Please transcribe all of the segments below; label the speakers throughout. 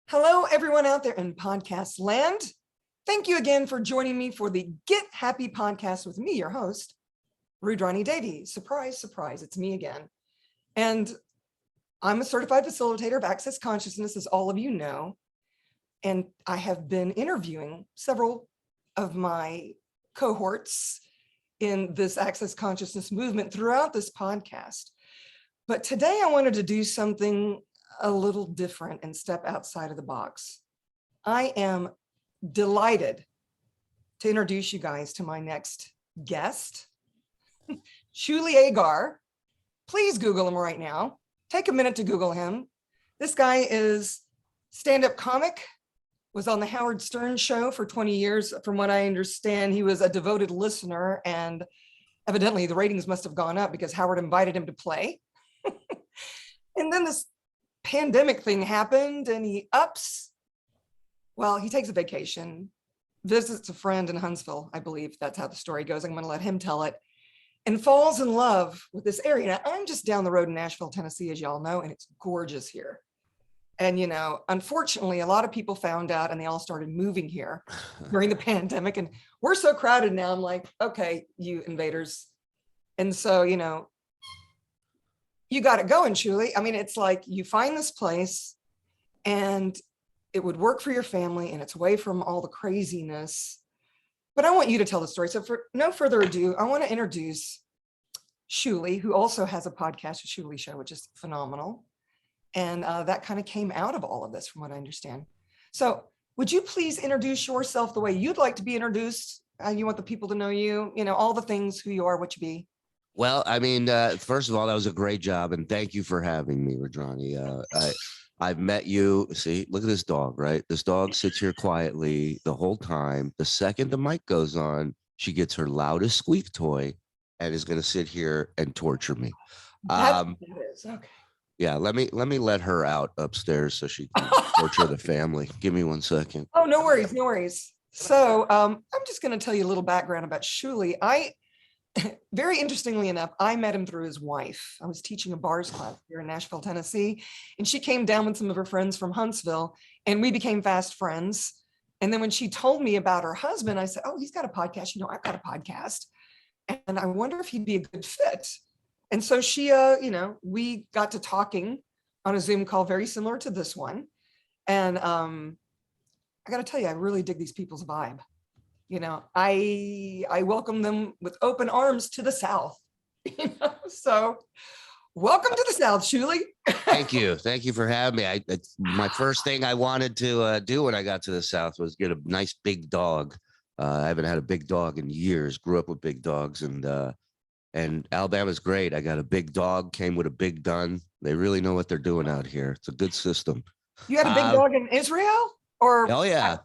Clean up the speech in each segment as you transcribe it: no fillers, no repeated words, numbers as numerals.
Speaker 1: Hello, everyone out there in podcast land. Thank you again for joining me for the Get Happy podcast with me, your host, Rudrani Devi. Surprise, surprise, it's me again. And I'm a certified facilitator of Access Consciousness, as all of you know. And I have been interviewing several of my cohorts in this Access Consciousness movement throughout this podcast. But today I wanted to do something a little different and step outside of the box. I am delighted to introduce you guys to my next guest, Shuli Egar. Please Google him right now. Take a minute to Google him. This guy is stand-up comic, was on the Howard Stern show for 20 years. From what I understand, he was a devoted listener, and evidently the ratings must have gone up because Howard invited him to play. And then this pandemic thing happened and he takes a vacation, visits a friend in Huntsville. I believe that's how the story goes. I'm going to let him tell it, and falls in love with this area. Now, I'm just down the road in Nashville, Tennessee, as y'all know, and it's gorgeous here. And, unfortunately, a lot of people found out and they all started moving here during the pandemic. And we're so crowded now. I'm like, okay, you invaders. And so, you got it going, Shuli. I mean, it's like you find this place and it would work for your family and it's away from all the craziness. But I want you to tell the story. So for no further ado, I want to introduce Shuli, who also has a podcast, the Shuli Show, which is phenomenal. And that kind of came out of all of this, from what I understand. So would you please introduce yourself the way you'd like to be introduced? You want the people to know you, all the things, who you are, what you be.
Speaker 2: Well, I mean, first of all, that was a great job, and thank you for having me, Radrani. I've met you. See, look at this dog, right? This dog sits here quietly the whole time. The second the mic goes on, she gets her loudest squeak toy and is going to sit here and torture me.
Speaker 1: That's what it is. Okay.
Speaker 2: Yeah, let me let her out upstairs so she can torture the family. Give me 1 second.
Speaker 1: Oh, no worries, no worries. So I'm just going to tell you a little background about Shuli. Very interestingly enough, I met him through his wife. I was teaching a bars class here in Nashville, Tennessee, and she came down with some of her friends from Huntsville, and we became fast friends. And then when she told me about her husband, I said, oh, he's got a podcast. I've got a podcast, and I wonder if he'd be a good fit. And so she, we got to talking on a Zoom call very similar to this one. And I got to tell you, I really dig these people's vibe. I welcome them with open arms to the South. So welcome to the South, Shuli.
Speaker 2: Thank you for having me. My first thing I wanted to do when I got to the South was get a nice big dog. I haven't had a big dog in years. Grew up with big dogs, and Alabama's great. I got a big dog, came with a big gun. They really know what they're doing out here. It's a good system.
Speaker 1: You had a big dog in Israel, or?
Speaker 2: Oh yeah.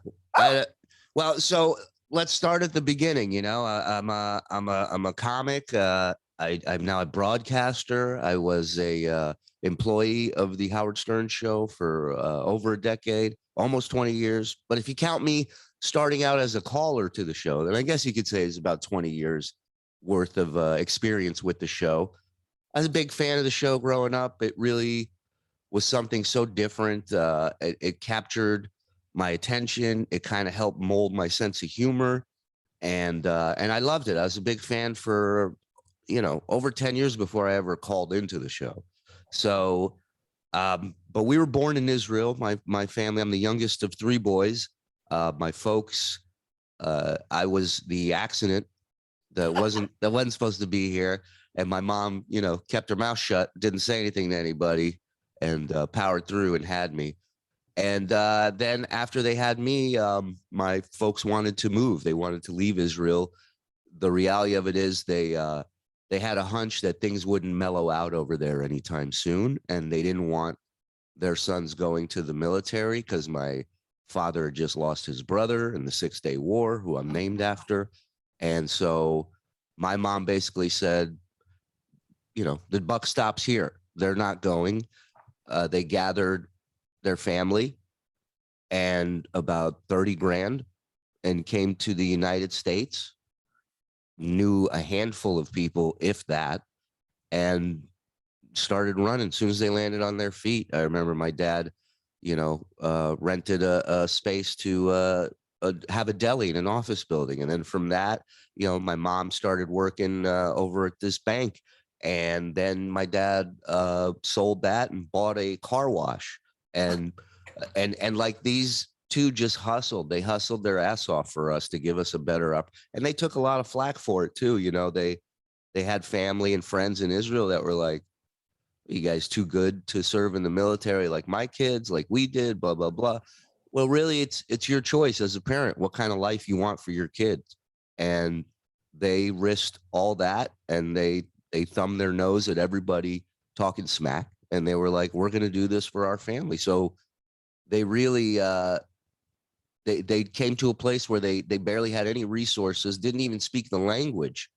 Speaker 2: Well, so let's start at the beginning. I'm a comic. I'm now a broadcaster. I was a employee of the Howard Stern show for over a decade, almost 20 years. But if you count me starting out as a caller to the show, then I guess you could say it's about 20 years worth of experience with the show. I was a big fan of the show growing up. It really was something so different. It captured my attention. It kind of helped mold my sense of humor, and I loved it. I was a big fan for over 10 years before I ever called into the show. So but we were born in Israel. My family, I'm the youngest of 3 boys. My folks, I was the accident that wasn't supposed to be here, and my mom kept her mouth shut, didn't say anything to anybody, and powered through and had me. And then after they had me, my folks wanted to move. They wanted to leave Israel. The reality of it is they had a hunch that things wouldn't mellow out over there anytime soon, and they didn't want their sons going to the military because my father had just lost his brother in the 6-Day War, who I'm named after. And so my mom basically said, the buck stops here. They're not going. They gathered their family and about 30 grand and came to the United States, knew a handful of people, if that, and started running as soon as they landed on their feet. I remember my dad rented a space to have a deli in an office building. And then from that, my mom started working over at this bank. And then my dad sold that and bought a car wash. And like these two just hustled. They hustled their ass off for us to give us a better up. And they took a lot of flack for it too. They had family and friends in Israel that were like, you guys too good to serve in the military like my kids, like we did, blah, blah, blah. Well, really, it's your choice as a parent, what kind of life you want for your kids. And they risked all that, and they thumbed their nose at everybody talking smack. And they were like, we're going to do this for our family. So they really, they came to a place where they barely had any resources, didn't even speak the language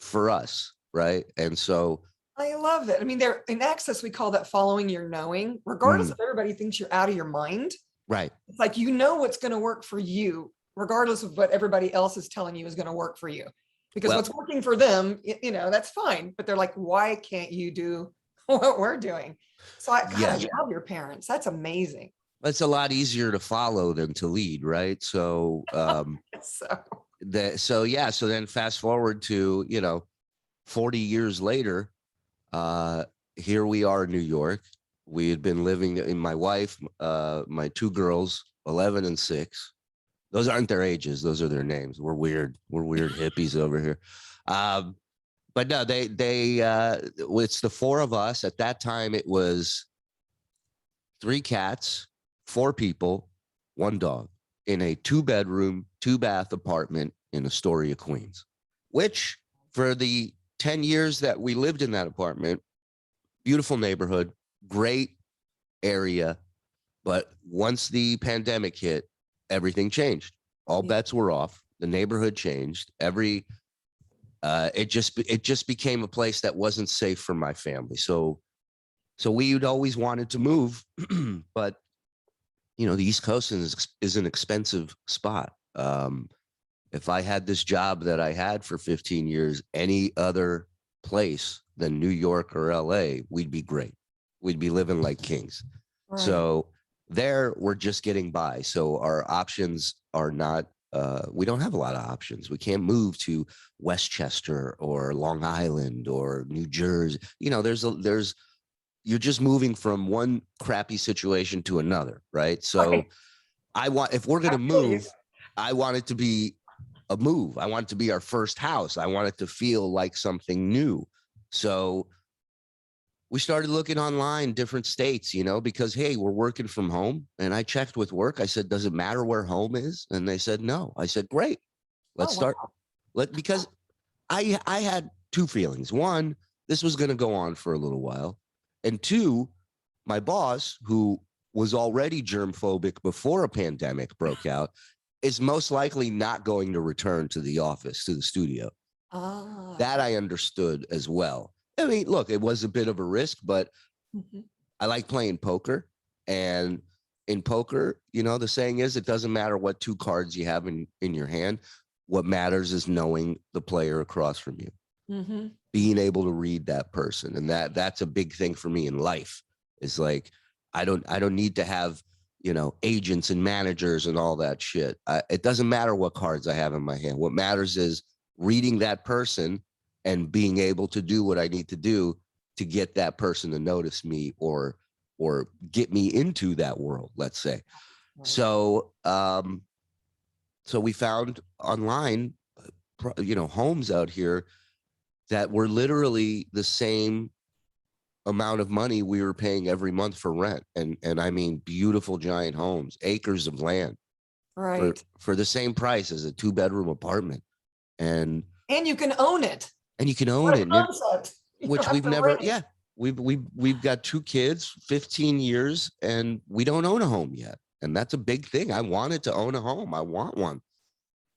Speaker 2: for us. Right. And so
Speaker 1: I love it. I mean, they're in Access, we call that following your knowing, regardless if everybody thinks you're out of your mind.
Speaker 2: Right.
Speaker 1: It's like, what's going to work for you, regardless of what everybody else is telling you is going to work for you. Because what's working for them, that's fine. But they're like, why can't you do what we're doing? So I love your parents. That's amazing.
Speaker 2: It's a lot easier to follow than to lead, right? So, so then fast forward to, 40 years later, here we are in New York. We had been living in my wife, my two girls, 11 and 6. Those aren't their ages. Those are their names. We're weird. We're weird hippies over here. But no, it's the 4 of us. At that time, it was 3 cats, 4 people, 1 dog in a 2-bedroom, 2-bath apartment in Astoria, Queens, which for the 10 years that we lived in that apartment, beautiful neighborhood, great area. But once the pandemic hit, everything changed. All bets were off. The neighborhood changed. It just became a place that wasn't safe for my family. So we'd always wanted to move, but the East Coast is an expensive spot. If I had this job that I had for 15 years, any other place than New York or LA, we'd be great. We'd be living like kings. Right. So there, we're just getting by. So our options are not, we don't have a lot of options. We can't move to Westchester or Long Island or New Jersey. You're just moving from one crappy situation to another, right? So if we're going to move, I want it to be a move. I want it to be our first house. I want it to feel like something new. So we started looking online, different states, because, hey, we're working from home. And I checked with work. I said, does it matter where home is? And they said, no. I said, great, let's start. Because I had 2 feelings. 1, this was going to go on for a little while. And 2, my boss, who was already germ phobic before a pandemic broke out, is most likely not going to return to the office, to the studio. That I understood as well. I mean, look, it was a bit of a risk, but I like playing poker. And in poker, the saying is, it doesn't matter what 2 cards you have in your hand. What matters is knowing the player across from you, being able to read that person. And that's a big thing for me in life. It's like, I don't need to have, agents and managers and all that shit. It doesn't matter what cards I have in my hand. What matters is reading that person and being able to do what I need to do to get that person to notice me or get me into that world, let's say. Right. So we found online, homes out here that were literally the same amount of money we were paying every month for rent. And I mean, beautiful giant homes, acres of land, right, for the same price as a 2-bedroom apartment. And you can own it. And you can own it. Which we've never, we've got 2 kids, 15 years, and we don't own a home yet. And that's a big thing. I wanted to own a home. I want one.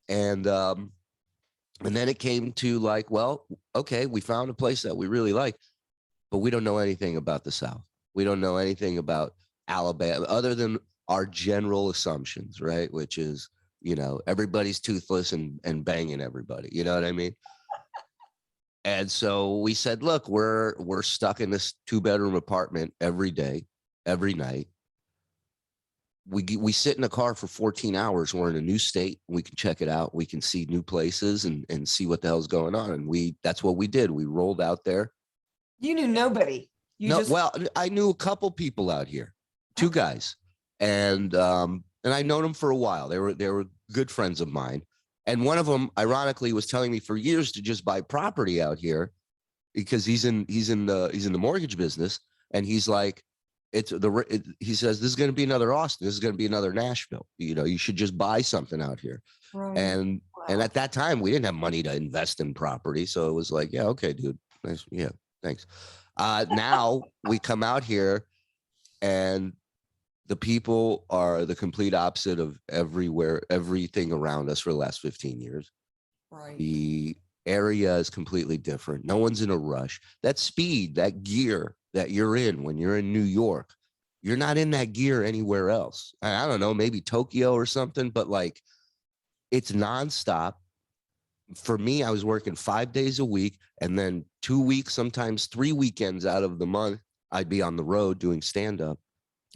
Speaker 2: And then it came to like, well, okay, we found a place that we really like, but we don't know anything about the South. We don't know anything about Alabama other than our general assumptions, right? Which is, everybody's toothless and banging everybody. You know what I mean? And so we said, look, we're stuck in this 2-bedroom apartment every day, every night. we sit in a car for 14 hours. We're in a new state. We can check it out. We can see new places and see what the hell's going on. And that's what we did. We rolled out there.
Speaker 1: You knew nobody.
Speaker 2: Well, I knew a couple people out here, two guys, and I known them for a while. They were good friends of mine. And one of them, ironically, was telling me for years to just buy property out here because he's in the mortgage business. And he's like, he says, this is going to be another Austin. This is going to be another Nashville. You know, you should just buy something out here.
Speaker 1: Right.
Speaker 2: And at that time, we didn't have money to invest in property. So it was like, yeah, okay, dude. Nice. Yeah, thanks. Now we come out here and the people are the complete opposite of everything around us for the last 15 years.
Speaker 1: Right.
Speaker 2: The area is completely different. No one's in a rush. That speed, that gear that you're in when you're in New York, you're not in that gear anywhere else. I don't know, maybe Tokyo or something, but like it's nonstop. For me, I was working 5 days a week and then 2 weeks, sometimes 3 weekends out of the month, I'd be on the road doing stand-up.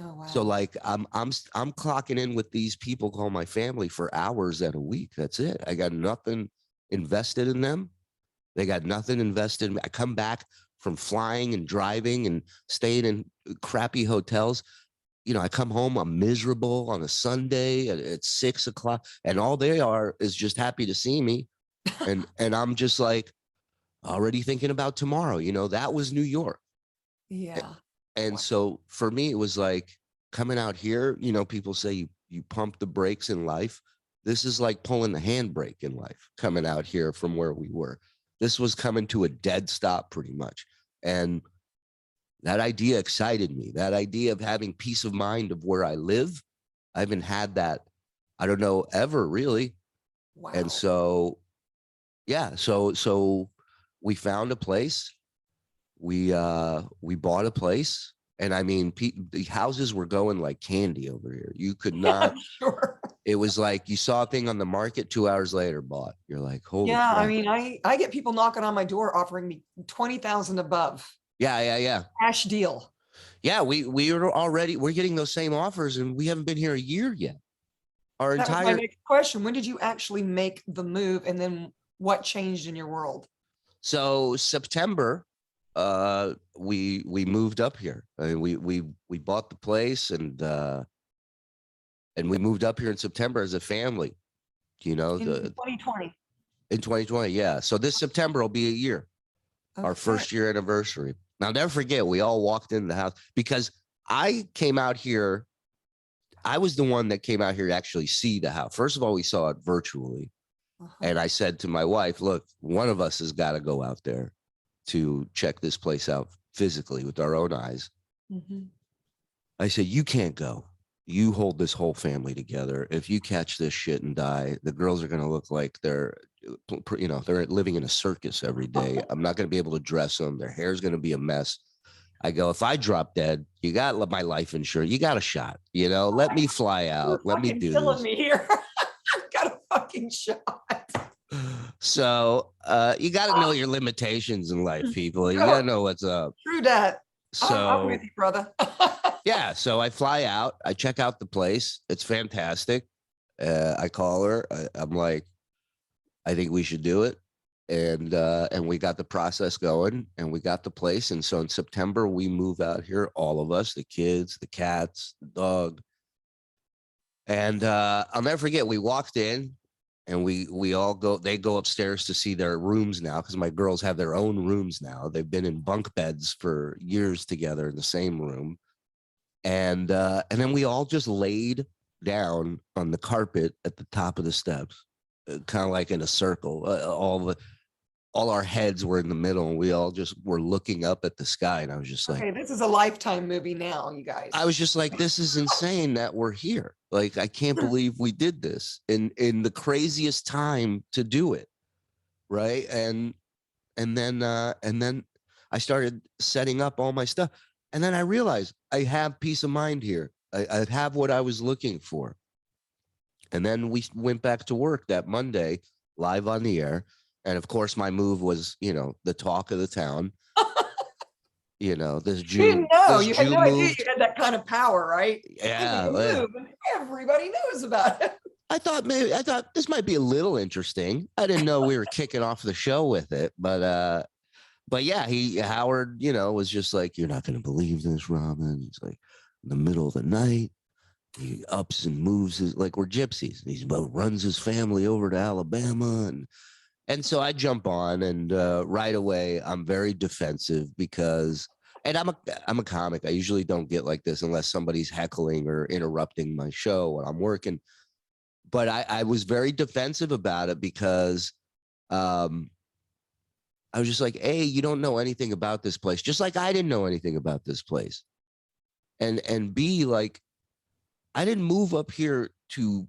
Speaker 1: Oh, wow.
Speaker 2: So like I'm clocking in with these people called my family for hours at a week. That's it. I got nothing invested in them. They got nothing invested in me. I come back from flying and driving and staying in crappy hotels. You know, I come home, I'm miserable on a Sunday at 6 o'clock, and all they are is just happy to see me. And I'm just like already thinking about tomorrow. You know, that was New York.
Speaker 1: Yeah.
Speaker 2: And so for me, it was like coming out here, you know, people say you pump the brakes in life. This is like pulling the handbrake in life, coming out here from where we were. This was coming to a dead stop pretty much. And that idea excited me. That idea of having peace of mind of where I live. I haven't had that, I don't know, ever really.
Speaker 1: Wow.
Speaker 2: And so, yeah, so we found a place. We bought a place, and I mean, the houses were going like candy over here. You could not.
Speaker 1: Sure.
Speaker 2: It was like you saw a thing on the market, 2 hours later bought. You're like, holy
Speaker 1: yeah.
Speaker 2: crap.
Speaker 1: I mean, I get people knocking on my door offering me 20,000 above.
Speaker 2: Yeah.
Speaker 1: Cash deal.
Speaker 2: Yeah, we're getting those same offers, and we haven't been here a year yet.
Speaker 1: That was my next question. When did you actually make the move, and then what changed in your world?
Speaker 2: So September. We moved up here. I mean, we bought the place and we moved up here in September as a family, you know,
Speaker 1: In 2020.
Speaker 2: In 2020. Yeah. So this September will be a year, our first year anniversary. Now, never forget, we all walked into the house because I came out here. I was the one that came out here to actually see the house. First of all, we saw it virtually. And I said to my wife, look, one of us has got to go out there to check this place out physically with our own eyes. Mm-hmm. I said, you can't go. You hold this whole family together. If you catch this shit and die, the girls are going to look like they're living in a circus every day. I'm not going to be able to dress them. Their hair's going to be a mess. I go, if I drop dead, you got my life insurance. You got a shot, you know, let me fly out. Let me do
Speaker 1: killing
Speaker 2: this.
Speaker 1: Me here. I've got a fucking shot.
Speaker 2: So you got to know your limitations in life, people. You got to know what's up.
Speaker 1: True that.
Speaker 2: So
Speaker 1: I'm with you, brother.
Speaker 2: yeah. So I fly out. I check out the place. It's fantastic. I call her. I'm like, I think we should do it. And we got the process going, and we got the place. And so in September, we move out here, all of us, the kids, the cats, the dog. And I'll never forget, we walked in. And they go upstairs to see their rooms now, because my girls have their own rooms now. They've been in bunk beds for years together in the same room. And then we all just laid down on the carpet at the top of the steps, kind of like in a circle. All our heads were in the middle, and we all just were looking up at the sky. And I was just like,
Speaker 1: okay, this is a Lifetime movie now, you guys.
Speaker 2: I was just like, this is insane that we're here. Like, I can't believe we did this in the craziest time to do it. Right. And then I started setting up all my stuff. And then I realized I have peace of mind here. I have what I was looking for. And then we went back to work that Monday, live on the air. And of course, my move was, you know, the talk of the town. You know, this June.
Speaker 1: You didn't know. You had no idea you had that kind of power, right?
Speaker 2: Yeah.
Speaker 1: everybody knows about it.
Speaker 2: I thought this might be a little interesting. I didn't know we were kicking off the show with it, but yeah, Howard, was just like, you're not going to believe this, Robin. He's like, in the middle of the night, he ups and moves like we're gypsies. He runs his family over to Alabama, and so I jump on, and right away I'm very defensive because, and I'm a comic. I usually don't get like this unless somebody's heckling or interrupting my show when I'm working. But I was very defensive about it because I was just like, A, you don't know anything about this place, just like I didn't know anything about this place. And B, like, I didn't move up here to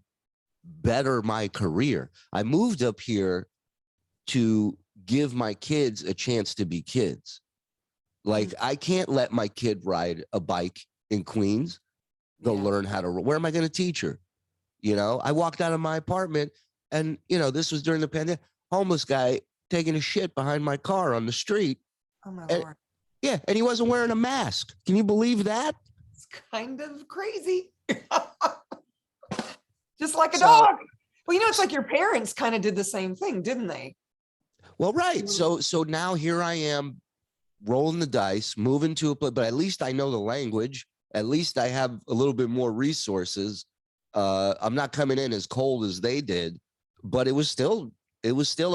Speaker 2: better my career. I moved up here to give my kids a chance to be kids. Like, I can't let my kid ride a bike in Queens. They'll learn how to, where am I going to teach her? I walked out of my apartment and, this was during the pandemic, homeless guy taking a shit behind my car on the street.
Speaker 1: Oh my Lord.
Speaker 2: Yeah. And he wasn't wearing a mask. Can you believe that?
Speaker 1: It's kind of crazy. Just like a dog. Well, it's like your parents kind of did the same thing, didn't they?
Speaker 2: Well, right. So now here I am rolling the dice, moving to a place, but at least I know the language. At least I have a little bit more resources. I'm not coming in as cold as they did, but it was still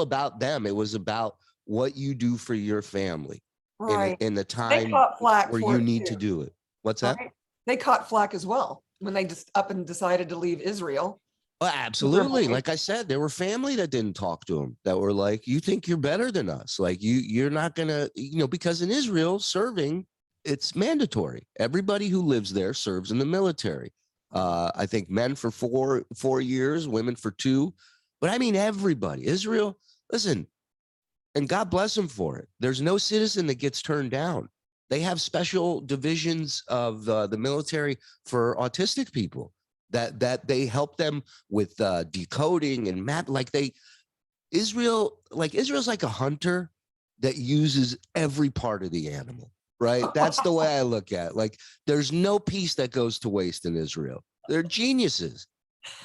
Speaker 2: about them. It was about what you do for your family,
Speaker 1: right?
Speaker 2: In the time where you need to do it. What's that?
Speaker 1: Right. They caught flack as well when they just up and decided to leave Israel.
Speaker 2: Well, absolutely. Like I said, there were family that didn't talk to them, that were like, you think you're better than us. Like you're not gonna, because in Israel serving, it's mandatory. Everybody who lives there serves in the military. I think men for 4 years, women for 2. But I mean, everybody. Israel, listen, and God bless them for it. There's no citizen that gets turned down. They have special divisions of the military for autistic people that they help them with decoding and map. Israel's like a hunter that uses every part of the animal. Right. That's the way I look at it. Like, there's no piece that goes to waste in Israel. They're geniuses.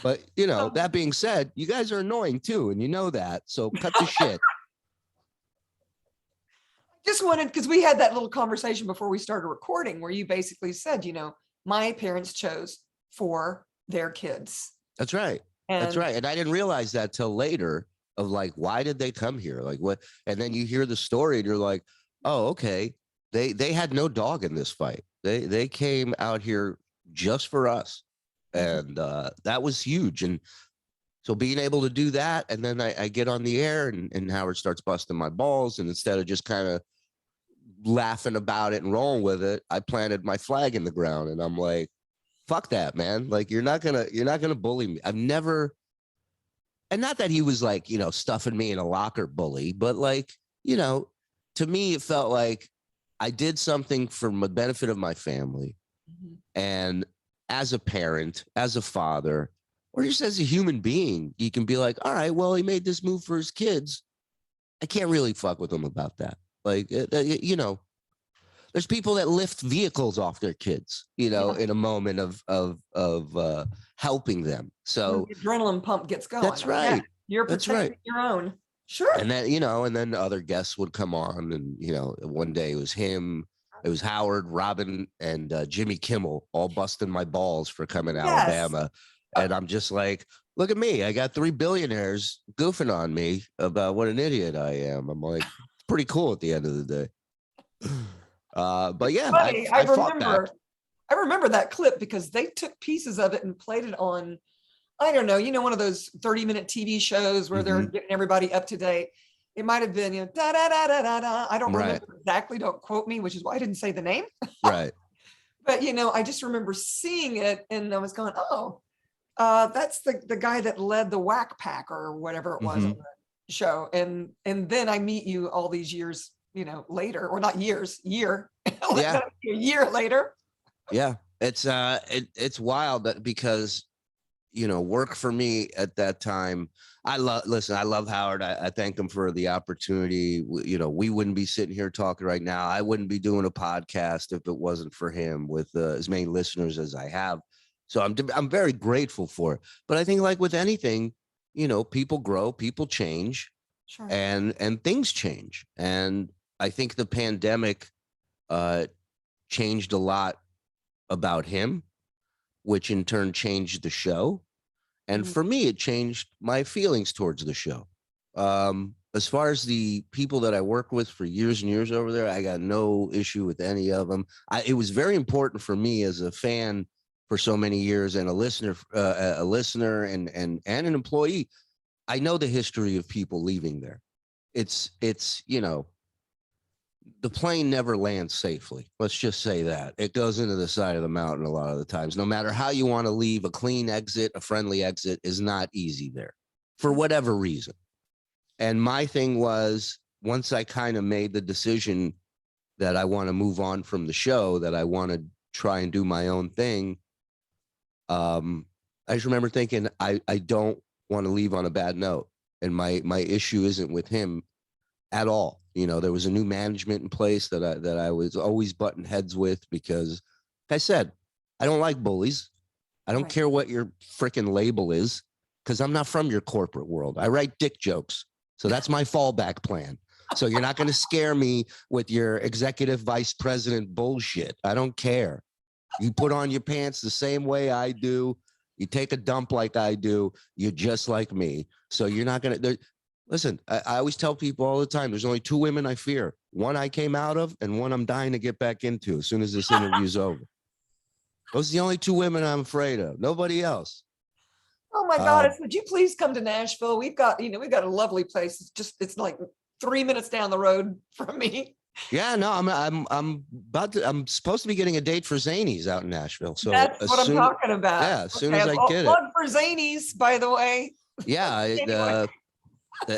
Speaker 2: But, that being said, you guys are annoying, too. And you know that. So cut the shit.
Speaker 1: Just wanted, because we had that little conversation before we started recording where you basically said, my parents chose for their kids.
Speaker 2: That's right. That's right. And I didn't realize that till later of like, why did they come here? Like what? And then you hear the story and you're like, oh, okay. They had no dog in this fight. They came out here just for us. And that was huge. And so being able to do that, and then I get on the air and Howard starts busting my balls. And instead of just kind of laughing about it and rolling with it, I planted my flag in the ground. And I'm like, fuck that, man. Like, you're not gonna bully me. I've never, and not that he was like, stuffing me in a locker bully, but like, to me, it felt like I did something for the benefit of my family. And as a parent, as a father, or just as a human being, you can be like, all right, well, he made this move for his kids. I can't really fuck with him about that. Like, there's people that lift vehicles off their kids, in a moment of helping them. So
Speaker 1: the adrenaline pump gets going.
Speaker 2: That's right.
Speaker 1: Yeah, you're protecting your own. Sure.
Speaker 2: And then, and then other guests would come on and, one day it was him, it was Howard, Robin, and Jimmy Kimmel all busting my balls for coming to Alabama. And I'm just like, look at me. I got 3 billionaires goofing on me about what an idiot I am. I'm like, pretty cool at the end of the day. But yeah,
Speaker 1: I remember that clip because they took pieces of it and played it on, I don't know, one of those 30-minute TV shows where they're getting everybody up to date. It might have been, da da da da da da. I don't remember exactly. Don't quote me, which is why I didn't say the name.
Speaker 2: Right.
Speaker 1: But I just remember seeing it, and I was going, "Oh, that's the guy that led the Wack Pack or whatever it was on the show." And then I meet you all these years, later, or not years, year, a year later.
Speaker 2: Yeah, it's wild because work for me at that time. I love Howard. I thank him for the opportunity. We wouldn't be sitting here talking right now. I wouldn't be doing a podcast if it wasn't for him with as many listeners as I have. So I'm very grateful for it. But I think like with anything, people grow, people change,
Speaker 1: Sure.
Speaker 2: and things change. And I think the pandemic changed a lot about him, which in turn changed the show. And for me, it changed my feelings towards the show. As far as the people that I work with for years and years over there, I got no issue with any of them. It was very important for me as a fan for so many years and a listener and an employee. I know the history of people leaving there. It's the plane never lands safely. Let's just say that. It goes into the side of the mountain a lot of the times. No matter how you want to leave, a clean exit, a friendly exit is not easy there for whatever reason. And my thing was, once I kind of made the decision that I want to move on from the show, that I want to try and do my own thing, I just remember thinking, I don't want to leave on a bad note. And my issue isn't with him at all. There was a new management in place that I was always butting heads with because, like I said, I don't like bullies. I don't care what your freaking label is because I'm not from your corporate world. I write dick jokes. So that's my fallback plan. So you're not going to scare me with your executive vice president bullshit. I don't care. You put on your pants the same way I do. You take a dump like I do. You're just like me. So you're not going to... Listen, I always tell people all the time, there's only two women I fear. One I came out of and one I'm dying to get back into as soon as this interview's over. Those are the only two women I'm afraid of. Nobody else.
Speaker 1: Oh my God, would you please come to Nashville? We've got a lovely place. It's like 3 minutes down the road from me.
Speaker 2: Yeah, no, I'm supposed to be getting a date for Zanies out in Nashville. So
Speaker 1: that's what I'm talking about.
Speaker 2: Yeah, as soon as I get it.
Speaker 1: Plug for Zanies, by the way.
Speaker 2: Yeah, anyway.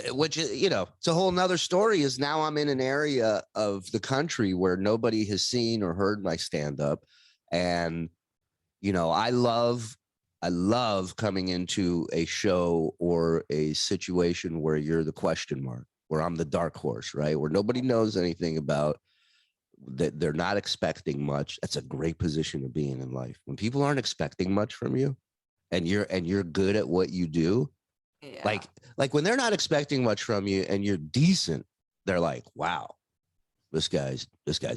Speaker 2: Which it's a whole nother story. Is now I'm in an area of the country where nobody has seen or heard my stand up, and I love coming into a show or a situation where you're the question mark, where I'm the dark horse, right? Where nobody knows anything about, that they're not expecting much. That's a great position to be in life. When people aren't expecting much from you and you're good at what you do. Yeah. Like when they're not expecting much from you and you're decent, they're like, wow, this guy's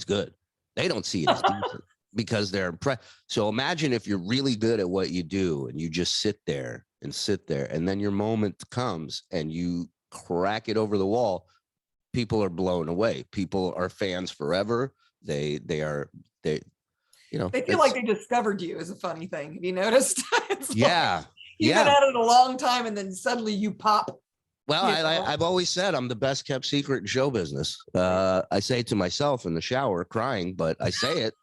Speaker 2: good. They don't see it as decent because they're impressed. So imagine if you're really good at what you do and you just sit there, and then your moment comes and you crack it over the wall. People are blown away. People are fans forever. They feel like they discovered you, is a funny thing. Have you noticed? Yeah. You've been at it a long time, and then suddenly you pop. Well, I've always said I'm the best kept secret in show business. I say it to myself in the shower, crying, but I say it.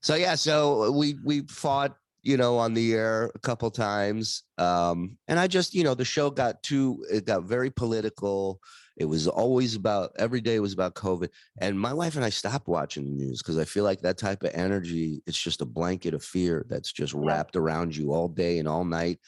Speaker 2: So we fought, on the air a couple times, and I just, the show got very political. It was always every day was about COVID. And my wife and I stopped watching the news because I feel like that type of energy, it's just a blanket of fear that's just wrapped around you all day and all night.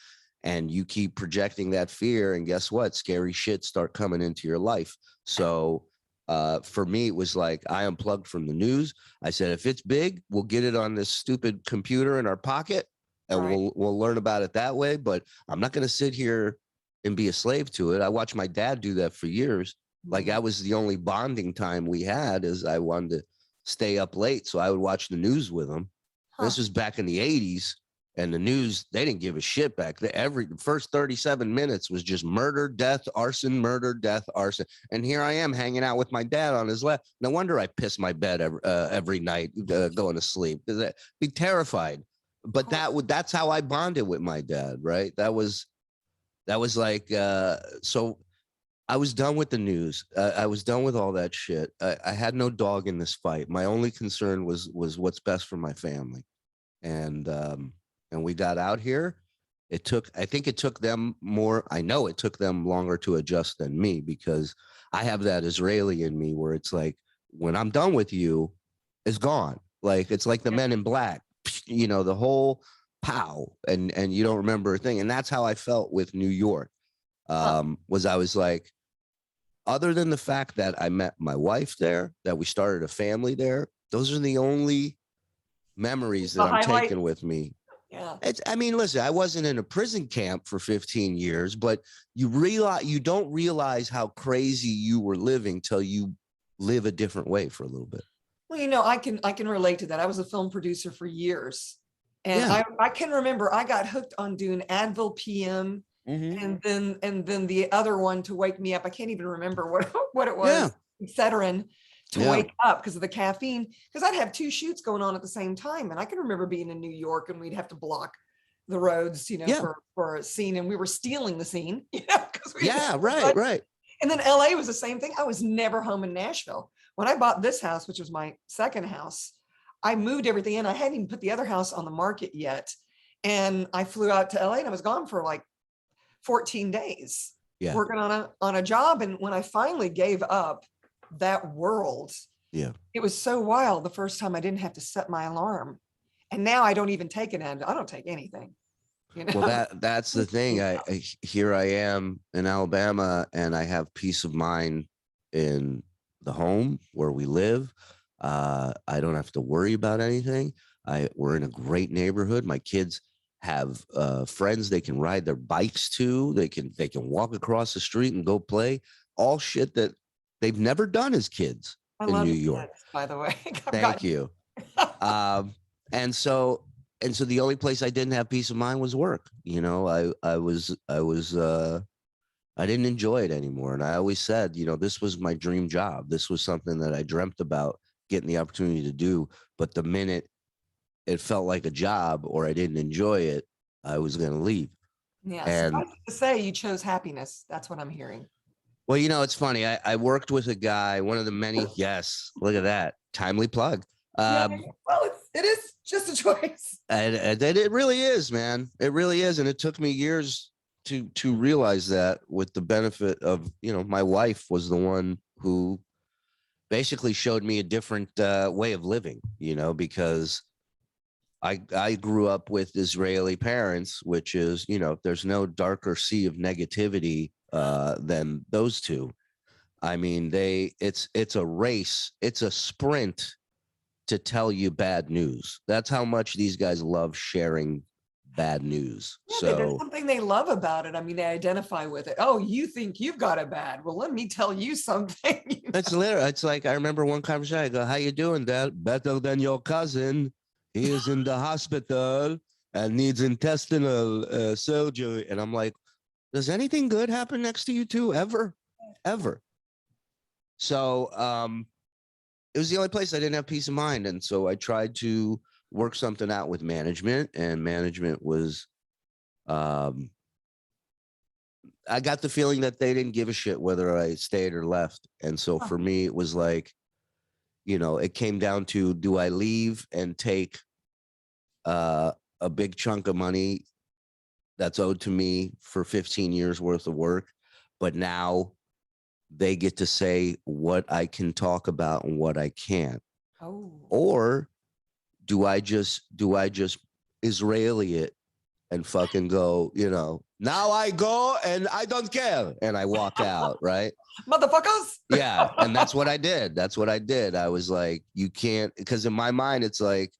Speaker 2: And you keep projecting that fear. And guess what? Scary shit start coming into your life. So for me, it was like I unplugged from the news. I said, if it's big, we'll get it on this stupid computer in our pocket and we'll learn about it that way. But I'm not going to sit here and be a slave to it. I watched my dad do that for years. Like that was the only bonding time we had, is I wanted to stay up late. So I would watch the news with him. This was back in the 80s, and the news, they didn't give a shit back then. The first 37 minutes was just murder, death, arson, murder, death, arson. And here I am hanging out with my dad on his lap. No wonder I piss my bed every night going to sleep, because I'd be terrified. But that's how I bonded with my dad, right? That was like, so I was done with the news. I was done with all that shit. I had no dog in this fight. My only concern was what's best for my family. And we got out here. I think it took them more. I know it took them longer to adjust than me, because I have that Israeli in me where it's like, when I'm done with you, it's gone. Like, it's like the Men in Black, the whole pow, and you don't remember a thing. And that's how I felt with New York. I was like, other than the fact that I met my wife there, that we started a family there, those are the only memories
Speaker 1: The
Speaker 2: that I'm
Speaker 1: highlight.
Speaker 2: taking with me.
Speaker 1: Yeah.
Speaker 2: I mean, listen, I wasn't in a prison camp for 15 years, but you don't realize how crazy you were living till you live a different way for a little bit.
Speaker 1: Well, I can relate to that. I was a film producer for years. And
Speaker 2: Yeah.
Speaker 1: I can remember I got hooked on doing Advil PM and then the other one to wake me up. I can't even remember what it
Speaker 2: Yeah.
Speaker 1: was, Excedrin to
Speaker 2: Yeah.
Speaker 1: wake up because of the caffeine. Because I'd have 2 shoots going on at the same time. And I can remember being in New York and we'd have to block the roads,
Speaker 2: Yeah.
Speaker 1: for a scene, and we were stealing the scene, because we
Speaker 2: Yeah, right.
Speaker 1: And then LA was the same thing. I was never home in Nashville. When I bought this house, which was my second house, I moved everything in. I hadn't even put the other house on the market yet. And I flew out to LA and I was gone for like 14 days
Speaker 2: Yeah.
Speaker 1: working on a job. And when I finally gave up that world,
Speaker 2: Yeah.
Speaker 1: it was so wild the first time I didn't have to set my alarm. And now I don't even take an end. I don't take anything.
Speaker 2: Well, that's the thing. Here I am in Alabama, and I have peace of mind in the home where we live. I don't have to worry about anything. We're in a great neighborhood. My kids have friends they can ride their bikes to. They can walk across the street and go play. All shit that they've never done as kids in New York.
Speaker 1: Kids, by the way.
Speaker 2: Thank you. And so the only place I didn't have peace of mind was work. I didn't enjoy it anymore. And I always said, this was my dream job. This was something that I dreamt about getting the opportunity to do. But the minute it felt like a job or I didn't enjoy it, I was going to leave.
Speaker 1: Yeah.
Speaker 2: And
Speaker 1: So to say you chose happiness. That's what I'm hearing.
Speaker 2: well, it's funny. I worked with a guy, one of the many. Yes. Look at that. Timely plug.
Speaker 1: Well, it is just a choice.
Speaker 2: And it really is, man. It really is. And it took me years to realize that, with the benefit of, my wife was the one who basically showed me a different way of living, because I grew up with Israeli parents, which is, there's no darker sea of negativity than those two. I mean, it's a race, it's a sprint to tell you bad news. That's how much these guys love sharing bad news.
Speaker 1: Yeah,
Speaker 2: So
Speaker 1: there's something they love about it. I mean, they identify with it. Oh, you think you've got it bad? Well, let me tell you something.
Speaker 2: it's literally, it's like, I remember one conversation. I go, "How you doing, Dad? Better than your cousin. He is in the hospital and needs intestinal surgery." And I'm like, does anything good happen next to you two ever? So it was the only place I didn't have peace of mind. And so I tried to work something out with management, and management was, I got the feeling that they didn't give a shit whether I stayed or left. And so for me, it was like, it came down to, do I leave and take a big chunk of money that's owed to me for 15 years worth of work, but now they get to say what I can talk about and what I can't? Or do I just Israeli it and fucking go, now I go and I don't care, and I walk out, right?
Speaker 1: Motherfuckers.
Speaker 2: Yeah. And that's what I did. I was like, you can't, because in my mind, it's like,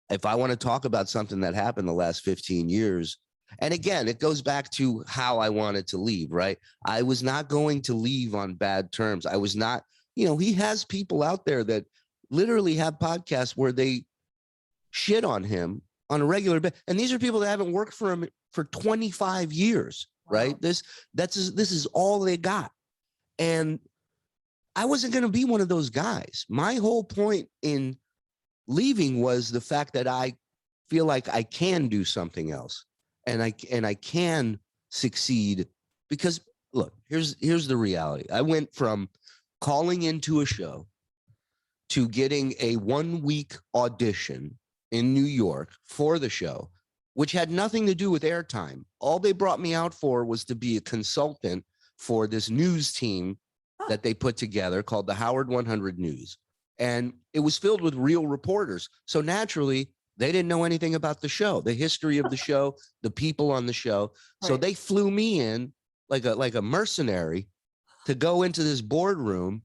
Speaker 2: if I want to talk about something that happened the last 15 years, and again, it goes back to how I wanted to leave, right? I was not going to leave on bad terms. I was not, he has people out there that literally have podcasts where they shit on him on a regular basis. And these are people that haven't worked for him for 25 years, right? Wow. This is all they got. And I wasn't going to be one of those guys. My whole point in leaving was the fact that I feel like I can do something else. And I can succeed, because look, here's the reality. I went from calling into a show to getting a 1-week audition in New York for the show, which had nothing to do with airtime. All they brought me out for was to be a consultant for this news team that they put together called the Howard 100 News. And it was filled with real reporters. So naturally, they didn't know anything about the show, the history of the show, the people on the show. Right. So they flew me in like a mercenary to go into this boardroom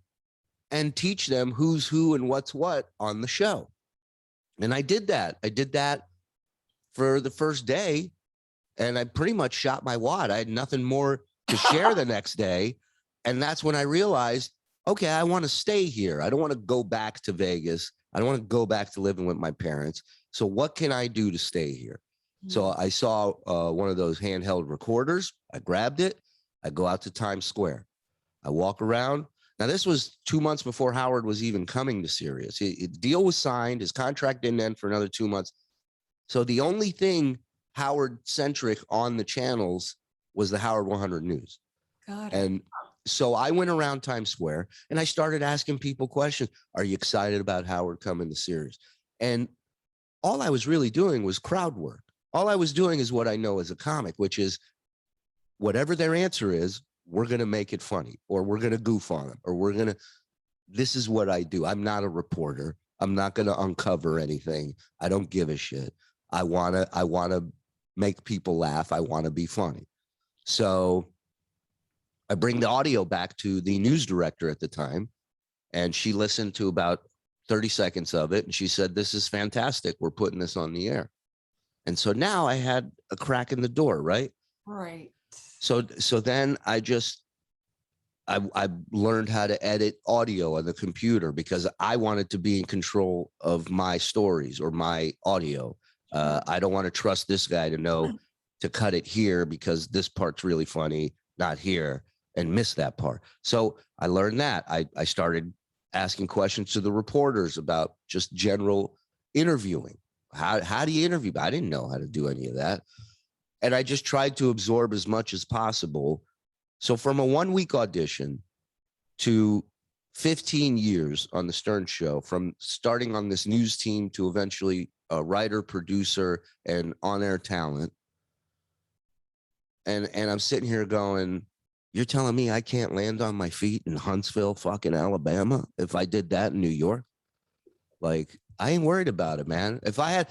Speaker 2: and teach them who's who and what's what on the show. And I did that. I did that for the first day, and I pretty much shot my wad. I had nothing more to share the next day. And that's when I realized, okay, I want to stay here. I don't want to go back to Vegas. I don't want to go back to living with my parents. So what can I do to stay here? So I saw one of those handheld recorders. I grabbed it. I go out to Times Square. I walk around. Now, this was 2 months before Howard was even coming to Sirius. The deal was signed. His contract didn't end for another 2 months. So the only thing Howard-centric on the channels was the Howard 100 News.
Speaker 1: Got it.
Speaker 2: And so I went around Times Square and I started asking people questions. Are you excited about Howard coming to Sirius? And all I was really doing was crowd work. All I was doing is what I know as a comic, which is whatever their answer is, we're going to make it funny, or we're going to goof on them, or this is what I do. I'm not a reporter. I'm not going to uncover anything. I don't give a shit. I want to make people laugh. I want to be funny. So I bring the audio back to the news director at the time, and she listened to about 30 seconds of it. And she said, "This is fantastic. We're putting this on the air." And so now I had a crack in the door, right?
Speaker 1: Right.
Speaker 2: So then I learned how to edit audio on the computer because I wanted to be in control of my stories or my audio. I don't want to trust this guy to know to cut it here because this part's really funny, not here, and miss that part. So I learned that. I started asking questions to the reporters about just general interviewing. How do you interview? I didn't know how to do any of that. And I just tried to absorb as much as possible. So from a 1-week audition to 15 years on the Stern Show, from starting on this news team to eventually a writer, producer, and on-air talent. And I'm sitting here going, you're telling me I can't land on my feet in Huntsville, fucking Alabama, if I did that in New York? Like, I ain't worried about it, man. If I had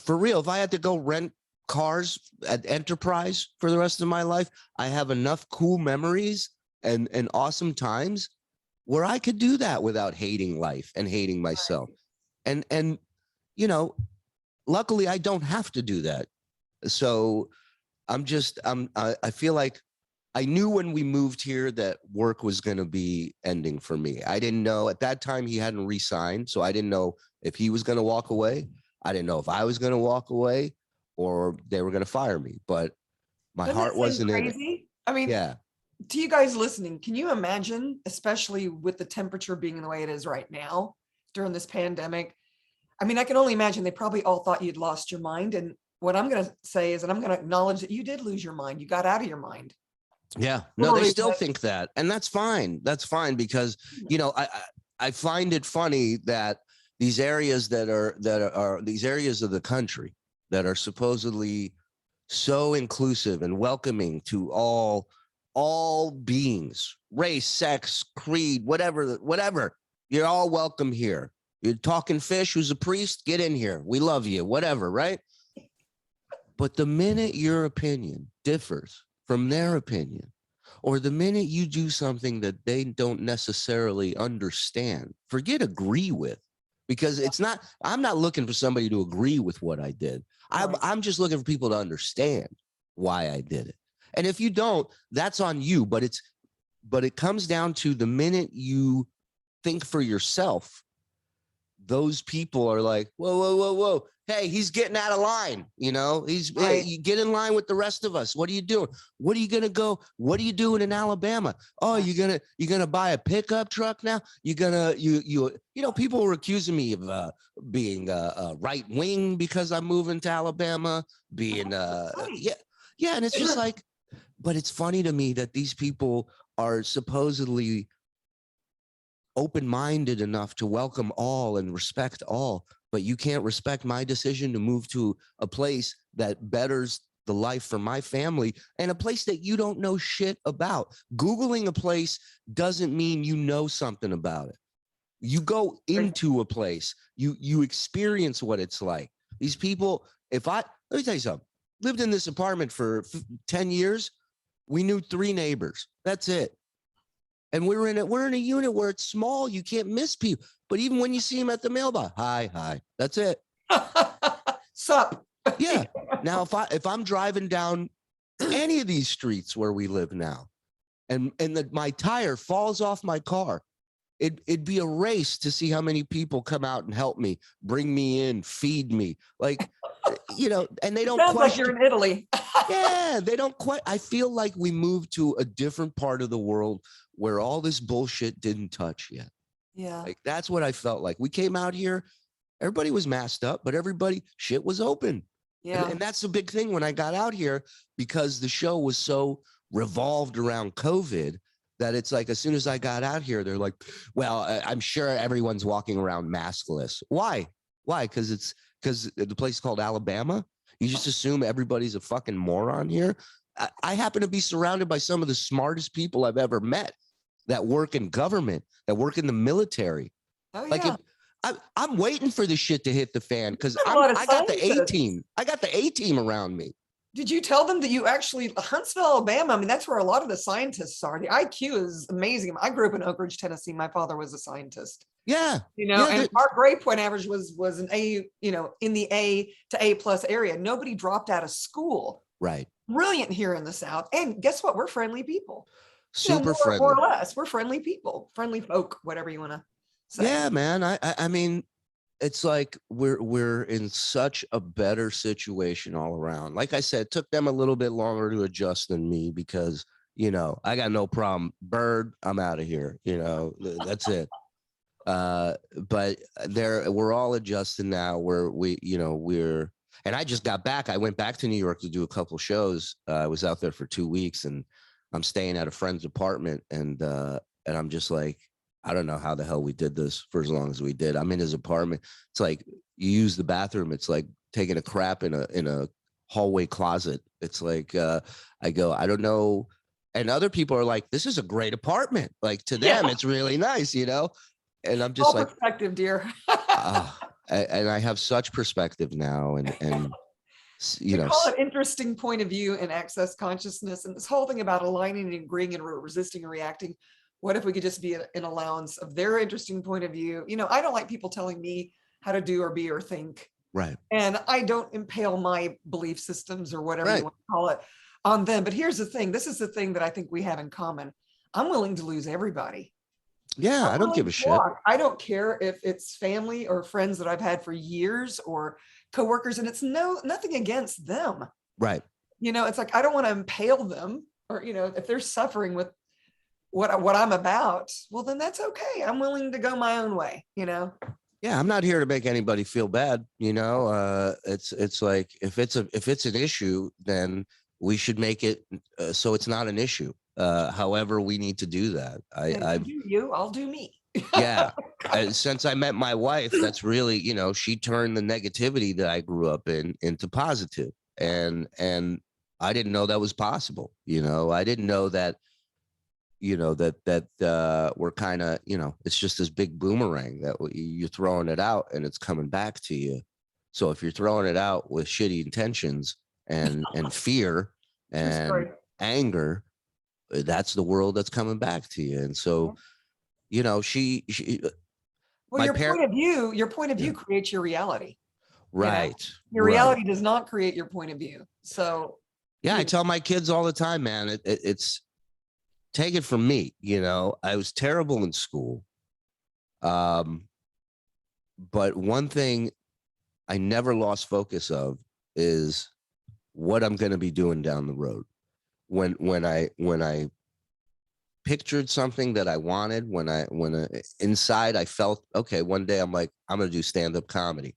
Speaker 2: to go rent cars at Enterprise for the rest of my life, I have enough cool memories and awesome times where I could do that without hating life and hating myself. And you know, luckily I don't have to do that. So I feel like I knew when we moved here that work was going to be ending for me. I didn't know at that time he hadn't re-signed, so I didn't know if he was going to walk away. I didn't know if I was going to walk away or they were going to fire me, but my heart wasn't in it.
Speaker 1: I mean,
Speaker 2: yeah.
Speaker 1: To you guys listening, can you imagine, especially with the temperature being the way it is right now during this pandemic? I mean, I can only imagine they probably all thought you'd lost your mind. And what I'm going to say is, and I'm going to acknowledge that you did lose your mind. You got out of your mind.
Speaker 2: Yeah. No, they still think that. And that's fine. That's fine because, you know, I find it funny that these areas that are these areas of the country that are supposedly so inclusive and welcoming to all beings, race, sex, creed, whatever. You're all welcome here. You're talking fish, who's a priest, get in here. We love you, whatever, right? But the minute your opinion differs from their opinion, or the minute you do something that they don't necessarily understand, forget agree with, because I'm not looking for somebody to agree with what I did. I'm just looking for people to understand why I did it. And if you don't, that's on you. But it comes down to the minute you think for yourself, those people are like, whoa. Hey, he's getting out of line. You know, hey, you get in line with the rest of us. What are you doing? What are you going to go? What are you doing in Alabama? Oh, you're going to buy a pickup truck now? You know, people were accusing me of being right wing because I'm moving to Alabama, being yeah. And it's just like, but it's funny to me that these people are supposedly open-minded enough to welcome all and respect all, but you can't respect my decision to move to a place that betters the life for my family and a place that you don't know shit about. Googling a place doesn't mean you know something about it. You go into a place, you experience what it's like. These people, let me tell you something, lived in this apartment for 10 years. We knew 3 neighbors. That's it. And we're in a unit where it's small. You can't miss people. But even when you see them at the mailbox, hi. That's it.
Speaker 1: Sup.
Speaker 2: Yeah. Now, if I'm driving down any of these streets where we live now, and my tire falls off my car, it'd be a race to see how many people come out and help me, bring me in, feed me, like, and they don't
Speaker 1: Sounds like
Speaker 2: question.
Speaker 1: you're in Italy.
Speaker 2: Yeah, they don't quite. I feel like we moved to a different part of the world where all this bullshit didn't touch yet.
Speaker 1: Yeah.
Speaker 2: Like, that's what I felt like. We came out here, everybody was masked up, but shit was open.
Speaker 1: Yeah.
Speaker 2: And that's the big thing when I got out here, because the show was so revolved around COVID that it's like, as soon as I got out here, they're like, well, I'm sure everyone's walking around maskless. Why? Because the place is called Alabama. You just assume everybody's a fucking moron here. I happen to be surrounded by some of the smartest people I've ever met that work in government, that work in the military.
Speaker 1: Oh, yeah.
Speaker 2: Like, I'm waiting for the shit to hit the fan, because
Speaker 1: I
Speaker 2: got the A team. I got the A team around me.
Speaker 1: Did you tell them that you actually, Huntsville, Alabama, I mean, that's where a lot of the scientists are. The IQ is amazing. I grew up in Oak Ridge, Tennessee. My father was a scientist.
Speaker 2: Yeah.
Speaker 1: And our grade point average was an A, in the A to A plus area. Nobody dropped out of school.
Speaker 2: Right.
Speaker 1: Brilliant here in the South. And guess what? We're friendly people.
Speaker 2: Super friendly.
Speaker 1: More or less. We're friendly people, friendly folk, whatever you want to say.
Speaker 2: Yeah, man. I mean, it's like we're in such a better situation all around. Like I said, it took them a little bit longer to adjust than me, because, I got no problem. Bird, I'm out of here. That's it. But we're all adjusting now, where and I just got back. I went back to New York to do a couple shows. I was out there for 2 weeks, and I'm staying at a friend's apartment, and I'm just like, I don't know how the hell we did this for as long as we did. I'm in his apartment. It's like, you use the bathroom, it's like taking a crap in a hallway closet. It's like, I go, I don't know. And other people are like, this is a great apartment. Like, to them, it's really nice, And I'm just
Speaker 1: all
Speaker 2: like,
Speaker 1: perspective, dear.
Speaker 2: And I have such perspective now, and
Speaker 1: call it interesting point of view and access consciousness, and this whole thing about aligning and agreeing and resisting and reacting. What if we could just be an allowance of their interesting point of view? I don't like people telling me how to do or be or think.
Speaker 2: Right.
Speaker 1: And I don't impale my belief systems or whatever you want to call it on them. But here's the thing. This is the thing that I think we have in common. I'm willing to lose everybody.
Speaker 2: Yeah, I don't give a shit.
Speaker 1: I don't care if it's family or friends that I've had for years or coworkers, and it's nothing against them.
Speaker 2: Right.
Speaker 1: It's like, I don't want to impale them, or, if they're suffering with what I'm about, well, then that's okay. I'm willing to go my own way, Yeah,
Speaker 2: I'm not here to make anybody feel bad. It's like, if it's an issue, then we should make it so it's not an issue. However, we need to do that.
Speaker 1: I'll do me.
Speaker 2: Yeah. Since I met my wife, that's really, she turned the negativity that I grew up in into positive. And I didn't know that was possible. I didn't know that, that we're kind of, it's just this big boomerang that you're throwing it out and it's coming back to you. So if you're throwing it out with shitty intentions and fear and anger, that's the world that's coming back to you. And so, she
Speaker 1: well, your point of view creates your reality.
Speaker 2: Right.
Speaker 1: Your reality does not create your point of view. So
Speaker 2: yeah, I tell my kids all the time, man, it's take it from me. I was terrible in school. But one thing I never lost focus of is what I'm going to be doing down the road. When I pictured something that I wanted, when inside I felt, okay, one day I'm like, I'm going to do stand-up comedy.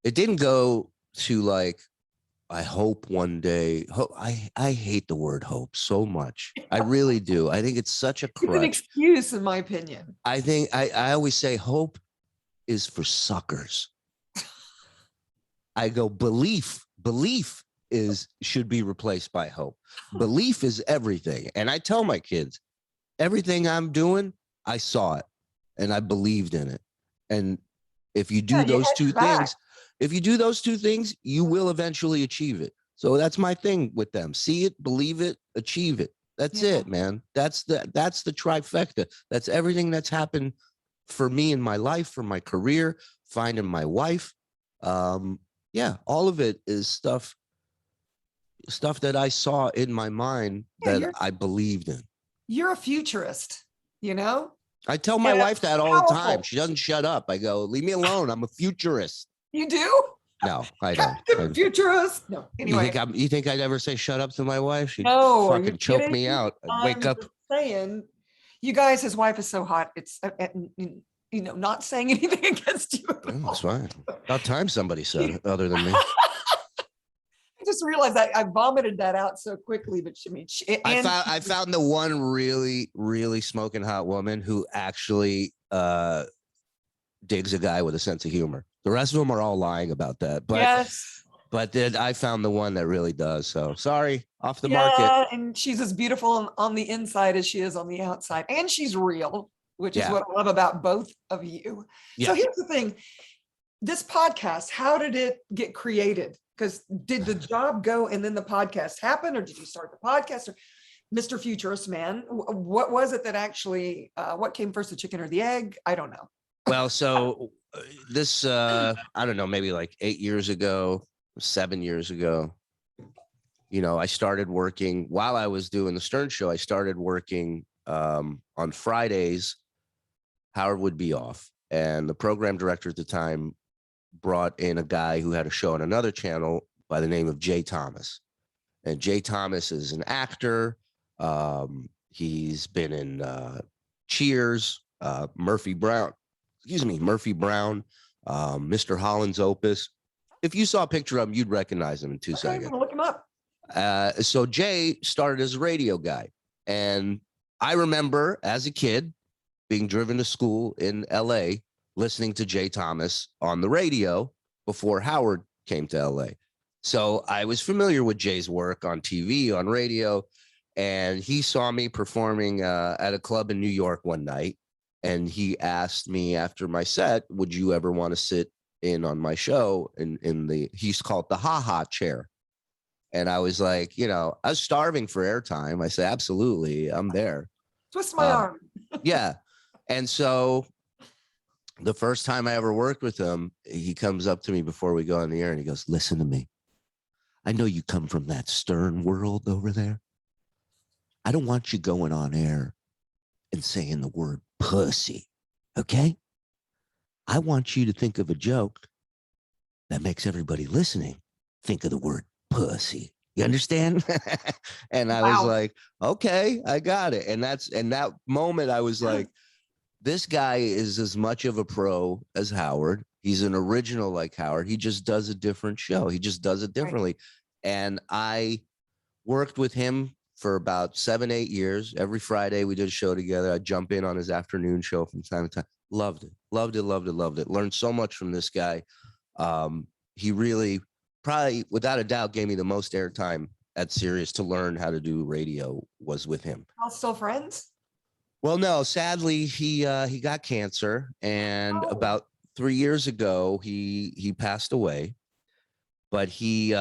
Speaker 2: It didn't go to like, I hope one day. I hate the word hope so much. I really do. I think it's such a crutch.
Speaker 1: It's an excuse, in my opinion.
Speaker 2: I think I always say hope is for suckers. I go, belief should be replaced by hope. Belief is everything. And I tell my kids, everything I'm doing, I saw it and I believed in it. And if you do those two things, you will eventually achieve it. So that's my thing with them. See it, believe it, achieve it. That's it, man. That's the trifecta. That's everything that's happened for me in my life, for my career, finding my wife, Yeah, all of it is stuff that I saw in my mind
Speaker 1: Yeah,
Speaker 2: that I believed in.
Speaker 1: you're a futurist, you know?
Speaker 2: I tell my
Speaker 1: And
Speaker 2: wife that all the time.
Speaker 1: powerful.
Speaker 2: She doesn't shut up. I go, leave me alone. I'm a futurist.
Speaker 1: You do?
Speaker 2: No, I don't.
Speaker 1: Captain Futurist. No, anyway.
Speaker 2: You think I'd ever say shut up to my wife? She'd
Speaker 1: No, are you
Speaker 2: fucking choke
Speaker 1: kidding?
Speaker 2: me out. I'd wake
Speaker 1: I'm
Speaker 2: up.
Speaker 1: just saying, you guys, his wife is so hot. It's, not saying anything against you.
Speaker 2: Oh, it's fine. About time somebody said it other than me.
Speaker 1: I just realized I vomited that out so quickly, but
Speaker 2: I found the one really, really smoking hot woman who actually digs a guy with a sense of humor. The rest of them are all lying about that. But
Speaker 1: yes.
Speaker 2: But then I found the one that really does. So sorry, off the market.
Speaker 1: Yeah, and she's as beautiful on the inside as she is on the outside. And she's real, which is what I love about both of you. Yeah. So here's the thing. This podcast, how did it get created? Because did the job go and then the podcast happen, or did you start the podcast? Or Mr. Futurist Man, what was it that actually, what came first, the chicken or the egg? I don't know.
Speaker 2: Well, so this, I don't know, maybe like 8 years ago, 7 years ago, I started working while I was doing the Stern Show. I started working on Fridays. Howard would be off, and the program director at the time brought in a guy who had a show on another channel by the name of Jay Thomas. And Jay Thomas is an actor. He's been in Cheers, Murphy Brown, Mr. Holland's Opus. If you saw a picture of him, you'd recognize him in 2 seconds.
Speaker 1: I'm gonna look him up.
Speaker 2: So Jay started as a radio guy. And I remember as a kid being driven to school in LA, listening to Jay Thomas on the radio before Howard came to LA. So I was familiar with Jay's work on TV, on radio, and he saw me performing at a club in New York one night. And he asked me after my set, would you ever want to sit in on my show he's called the ha-ha chair. And I was like, I was starving for airtime. I said, absolutely, I'm there.
Speaker 1: Twist my arm.
Speaker 2: Yeah. And so the first time I ever worked with him, he comes up to me before we go on the air and he goes, listen to me. I know you come from that Stern world over there. I don't want you going on air and saying the word pussy. Okay? I want you to think of a joke that makes everybody listening think of the word pussy. You understand? And I was like, okay, I got it. And that moment I was like, this guy is as much of a pro as Howard. He's an original like Howard. He just does a different show. He just does it differently. Right. And I worked with him for about 7-8 years. Every Friday we did a show together. I'd jump in on his afternoon show from time to time. Loved it. Learned so much from this guy. He really, probably without a doubt, gave me the most airtime at Sirius to learn how to do radio was with him.
Speaker 1: Y'all still friends?
Speaker 2: Well, no, sadly, he got cancer, and about 3 years ago, he passed away. But he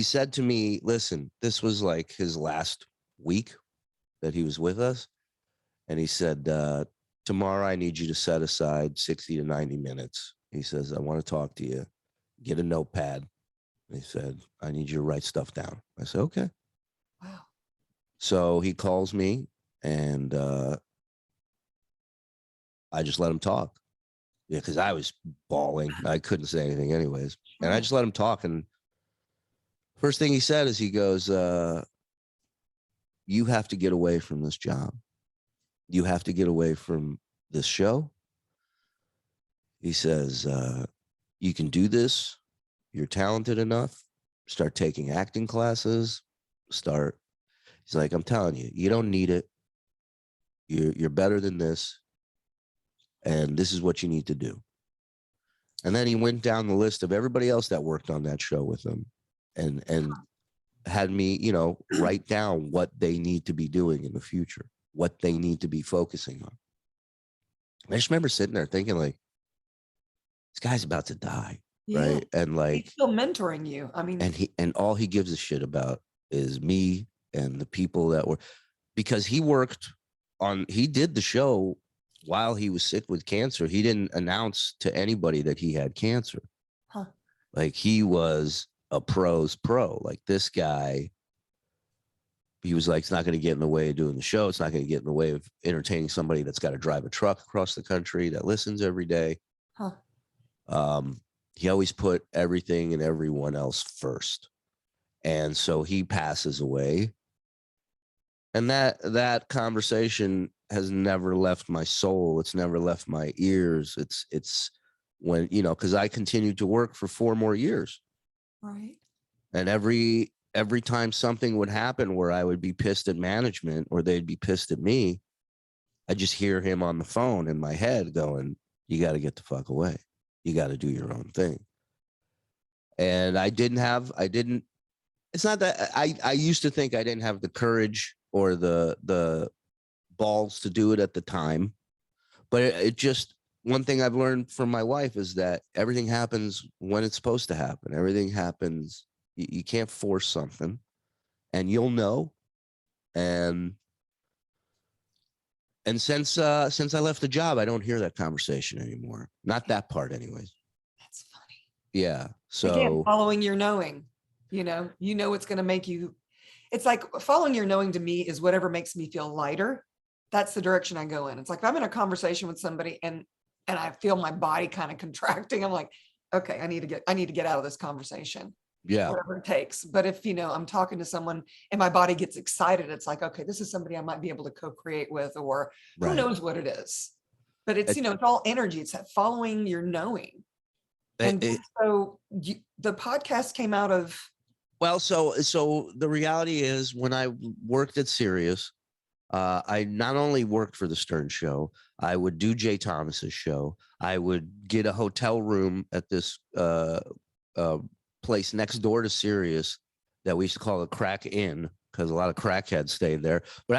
Speaker 2: said to me, listen, this was like his last week that he was with us. And he said, tomorrow I need you to set aside 60 to 90 minutes. He says, I want to talk to you. Get a notepad. He said, I need you to write stuff down. I said, okay.
Speaker 1: Wow. So
Speaker 2: he calls me and I just let him talk. Yeah, because I was bawling. I couldn't say anything anyways. And I just let him talk. And first thing he said is he goes, you have to get away from this job. You have to get away from this show. He says, you can do this. You're talented enough. Start taking acting classes. He's like, I'm telling you, you don't need it. You're better than this. And this is what you need to do. And then he went down the list of everybody else that worked on that show with him and had me, write down what they need to be doing in the future, what they need to be focusing on. I just remember sitting there thinking like, this guy's about to die. Yeah. Right. And like,
Speaker 1: he's still mentoring you. I mean,
Speaker 2: and all he gives a shit about is me and the people that were, because he did the show while he was sick with cancer, he didn't announce to anybody that he had cancer.
Speaker 1: Huh.
Speaker 2: Like, he was a pro's pro. Like, this guy, he was like, it's not going to get in the way of doing the show. It's not going to get in the way of entertaining somebody that's got to drive a truck across the country that listens every day.
Speaker 1: Huh.
Speaker 2: He always put everything and everyone else first. And so he passes away. And that conversation has never left my soul. It's never left my ears. It's when, because I continued to work for 4 more years.
Speaker 1: Right.
Speaker 2: And every time something would happen where I would be pissed at management or they'd be pissed at me, I just hear him on the phone in my head going, you got to get the fuck away. You got to do your own thing. And it's not that I used to think I didn't have the courage or the balls to do it at the time. But it just, one thing I've learned from my wife is that everything happens when it's supposed to happen. Everything happens. You can't force something, and you'll know. And since I left the job, I don't hear that conversation anymore. Not that part anyways.
Speaker 1: That's funny.
Speaker 2: Yeah. So
Speaker 1: again, following your knowing, what's going to make you, it's like following your knowing to me is whatever makes me feel lighter. That's the direction I go in. It's like if I'm in a conversation with somebody and I feel my body kind of contracting, I'm like, okay, I need to get out of this conversation.
Speaker 2: Yeah.
Speaker 1: Whatever it takes. But if, I'm talking to someone and my body gets excited, it's like, okay, this is somebody I might be able to co-create with, or who knows what it is. But it's, it's all energy. It's that following your knowing. And so the podcast came out of.
Speaker 2: Well, so the reality is when I worked at Sirius, I not only worked for the Stern Show, I would do Jay Thomas's show. I would get a hotel room at this place next door to Sirius that we used to call a crack inn because a lot of crackheads stayed there. But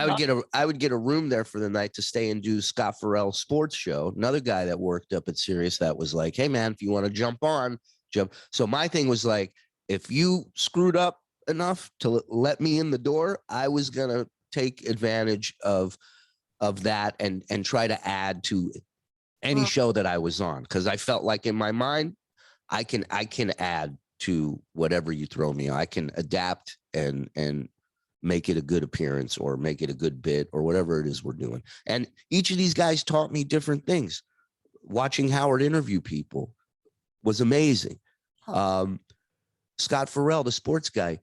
Speaker 2: I would get a room there for the night to stay and do Scott Farrell's sports show. Another guy that worked up at Sirius that was like, hey man, if you want to jump on, jump. So my thing was like, if you screwed up enough to let me in the door, I was gonna take advantage of that and try to add to any show that I was on, because I felt like in my mind I can add to whatever you throw me. I can adapt and make it a good appearance or make it a good bit or whatever it is we're doing. And each of these guys taught me different things. Watching Howard interview people was amazing. Scott Farrell, the sports guy,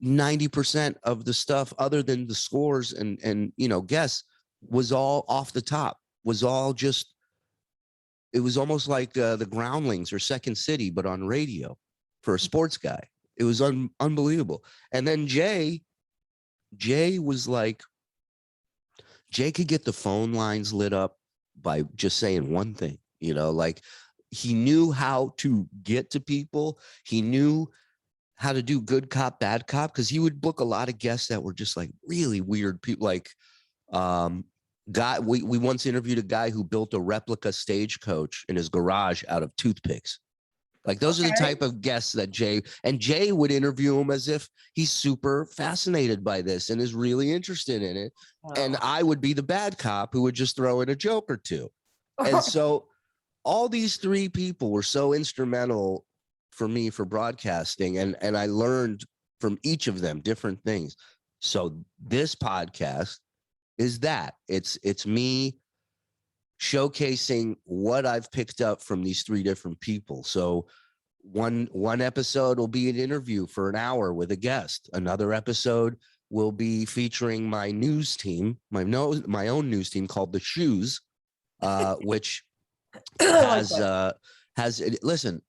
Speaker 2: 90% of the stuff other than the scores and guests was all off the top, was all just, it was almost like the Groundlings or Second City, but on radio for a sports guy. It was unbelievable. And then Jay was like, Jay could get the phone lines lit up by just saying one thing, like he knew how to get to people. He knew how to do good cop, bad cop, because he would book a lot of guests that were just like really weird people. Like we once interviewed a guy who built a replica stagecoach in his garage out of toothpicks. Like those are the type of guests that Jay would interview him as if he's super fascinated by this and is really interested in it. And I would be the bad cop who would just throw in a joke or two. And so all these 3 people were so instrumental for me for broadcasting. And I learned from each of them different things. So this podcast is that it's me showcasing what I've picked up from these 3 different people. So one episode will be an interview for an hour with a guest. Another episode will be featuring my news team, my own news team called The Shoes, which has listen,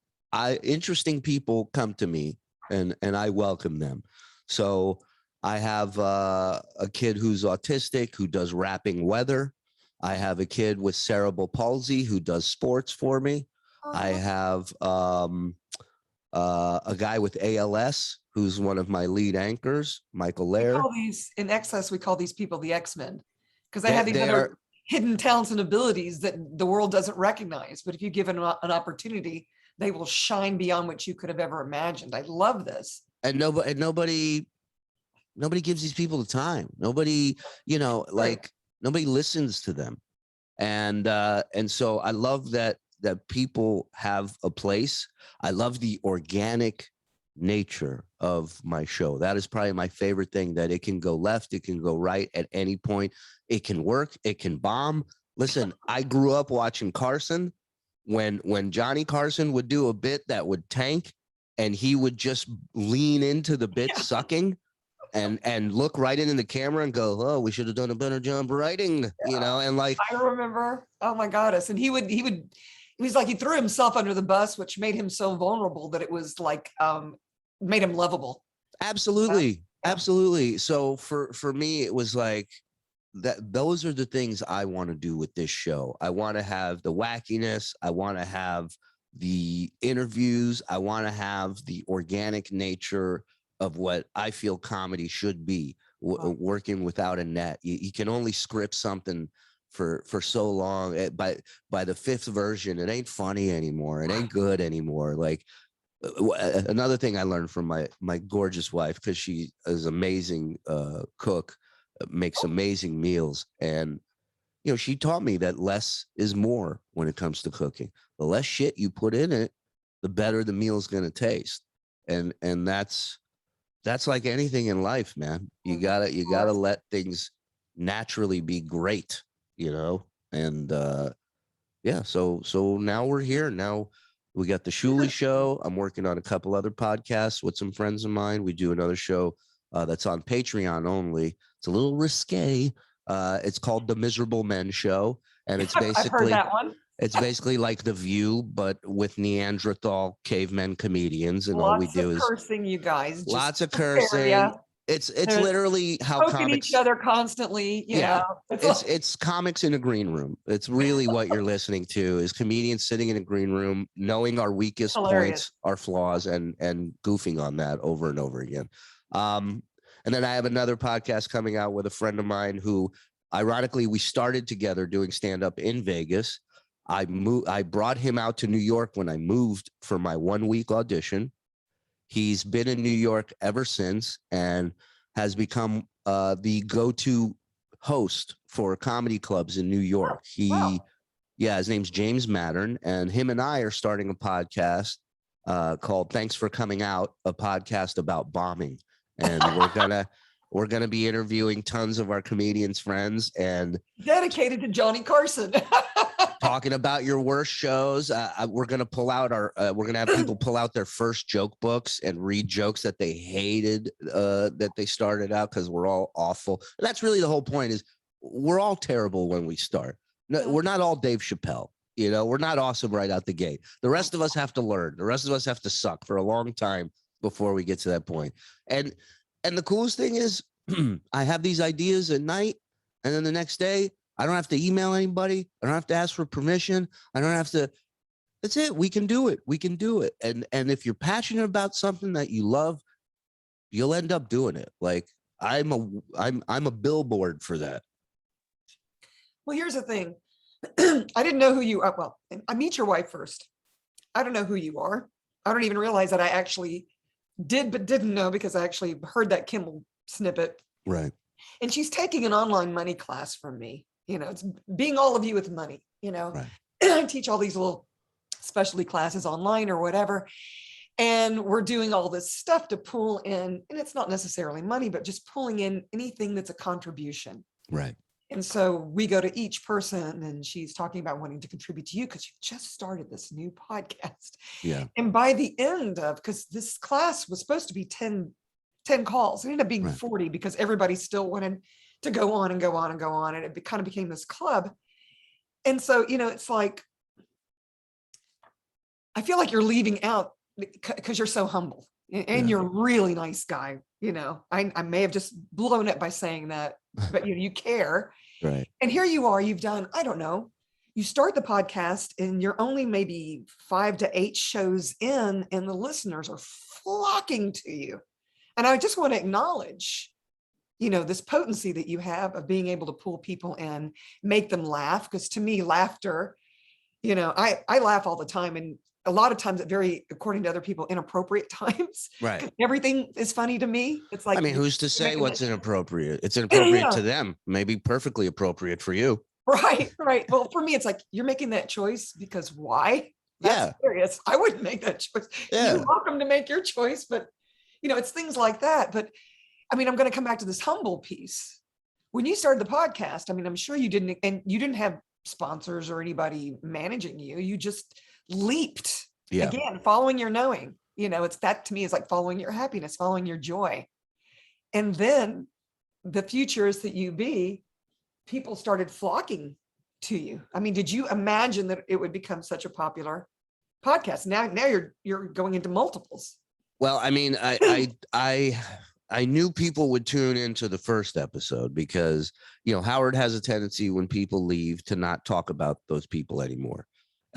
Speaker 2: interesting people come to me and I welcome them. So I have a kid who's autistic who does rapping weather. I have a kid with cerebral palsy who does sports for me. I have a guy with ALS who's one of my lead anchors, Michael Lair.
Speaker 1: In Excess, we call these people the X-Men because they have these other hidden talents and abilities that the world doesn't recognize. But if you give them an opportunity, they will shine beyond what you could have ever imagined. I love this. And
Speaker 2: nobody gives these people the time. Nobody, nobody listens to them. And so I love that people have a place. I love the organic nature of my show. That is probably my favorite thing, that it can go left, it can go right at any point. It can work, it can bomb. Listen, I grew up watching Carson. When Johnny Carson would do a bit that would tank, and he would just lean into the bit sucking and look right into the camera and go, oh, we should have done a better job writing, and like,
Speaker 1: I remember, oh my goddess. And he was like, he threw himself under the bus, which made him so vulnerable that it was like, made him lovable.
Speaker 2: absolutely. Absolutely. So for me, it was like, those are the things I want to do with this show. I want to have the wackiness. I want to have the interviews. I want to have the organic nature of what I feel comedy should be, working without a net. You can only script something for so long. By the fifth version, it ain't funny anymore. It ain't good anymore. Like, another thing I learned from my gorgeous wife, because she is amazing cook, makes amazing meals, and she taught me that less is more when it comes to cooking. The less shit you put in it, the better the meal's going to taste. And that's like anything in life, man. You gotta let things naturally be great, and yeah. So now we're here. Now we got the Shuli show. I'm working on a couple other podcasts with some friends of mine. We do another show that's on Patreon only. It's a little risque. It's called The Miserable Men Show, and it's basically
Speaker 1: I've heard that one.
Speaker 2: It's basically like The View, but with Neanderthal cavemen comedians, and all we do is
Speaker 1: cursing, you guys.
Speaker 2: Lots of cursing. It's literally how comics
Speaker 1: each other constantly.
Speaker 2: It's comics in a green room. It's really what you're listening to, is comedians sitting in a green room, knowing our weakest points, our flaws, and goofing on that over and over again. And then I have another podcast coming out with a friend of mine who, ironically, we started together doing stand-up in Vegas. I brought him out to New York when I moved for my 1-week audition. He's been in New York ever since and has become the go-to host for comedy clubs in New York. His name's James Mattern, and him and I are starting a podcast called Thanks for Coming Out, a podcast about bombing. And we're gonna be interviewing tons of our comedians friends and
Speaker 1: dedicated to Johnny Carson.
Speaker 2: Talking about your worst shows. We're gonna have people pull out their first joke books and read jokes that they hated that they started out, because we're all awful. And that's really the whole point, is we're all terrible when we start. No, we're not all Dave Chappelle. We're not awesome right out the gate. The rest of us have to learn. The rest of us have to suck for a long time before we get to that point. And the coolest thing is, I have these ideas at night, and then the next day I don't have to email anybody. I don't have to ask for permission. I don't have to. That's it. We can do it. We can do it. And if you're passionate about something that you love, you'll end up doing it. Like, I'm a billboard for that.
Speaker 1: Well, here's the thing. I didn't know who you are. Well, I meet your wife first. I don't know who you are. I don't even realize that I actually did, but didn't know, because I actually heard that Kimmel snippet.
Speaker 2: Right.
Speaker 1: And she's taking an online money class from me. It's being all of you with money,
Speaker 2: Right.
Speaker 1: I teach all these little specialty classes online or whatever. And we're doing all this stuff to pull in, and it's not necessarily money, but just pulling in anything that's a contribution.
Speaker 2: Right.
Speaker 1: And so we go to each person, and she's talking about wanting to contribute to you because you just started this new podcast.
Speaker 2: Yeah.
Speaker 1: And by the end of, because this class was supposed to be 10 calls, it ended up being 40, because everybody still wanted to go on and go on and go on. And it kind of became this club. And so, it's like, I feel like you're leaving out because you're so humble, and you're a really nice guy. I may have just blown it by saying that, but you care.
Speaker 2: Right.
Speaker 1: And here you are, you've done, I don't know, you start the podcast and you're only maybe 5 to 8 shows in, and the listeners are flocking to you. And I just want to acknowledge, this potency that you have of being able to pull people in, make them laugh. Because to me, laughter, I laugh all the time, and a lot of times at according to other people, inappropriate times.
Speaker 2: Right.
Speaker 1: Everything is funny to me. It's like,
Speaker 2: who's to say what's inappropriate? It's inappropriate to them. Maybe perfectly appropriate for you.
Speaker 1: Right, right. Well, for me, it's like you're making that choice because why? That's
Speaker 2: Yeah,
Speaker 1: serious. I wouldn't make that choice. You're
Speaker 2: yeah.
Speaker 1: welcome to make your choice, but it's things like that. But I mean, I'm going to come back to this humble piece. When you started the podcast, I mean, I'm sure you didn't have sponsors or anybody managing you. You just leaped
Speaker 2: Yeah.
Speaker 1: again, following your knowing. It's that to me is like following your happiness, following your joy. And then the future is that you be, people started flocking to you. I mean, did you imagine that it would become such a popular podcast? Now you're going into multiples.
Speaker 2: Well, I mean, I knew people would tune into the first episode because, Howard has a tendency when people leave to not talk about those people anymore.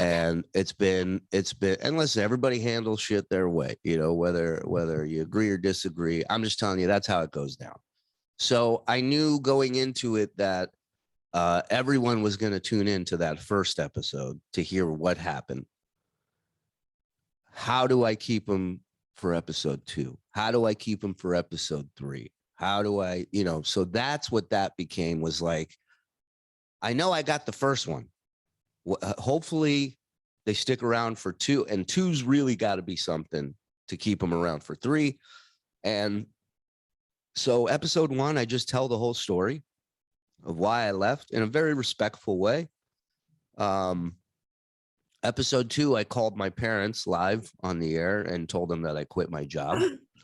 Speaker 2: And it's been, and listen, everybody handles shit their way, whether you agree or disagree. I'm just telling you, that's how it goes down. So I knew going into it that everyone was going to tune into that first episode to hear what happened. How do I keep them for episode 2? How do I keep them for episode 3? How do I, so that's what that became, was like, I know I got the first one. Hopefully they stick around for 2, and 2's really got to be something to keep them around for 3. And so episode 1, I just tell the whole story of why I left in a very respectful way. Episode 2, I called my parents live on the air and told them that I quit my job.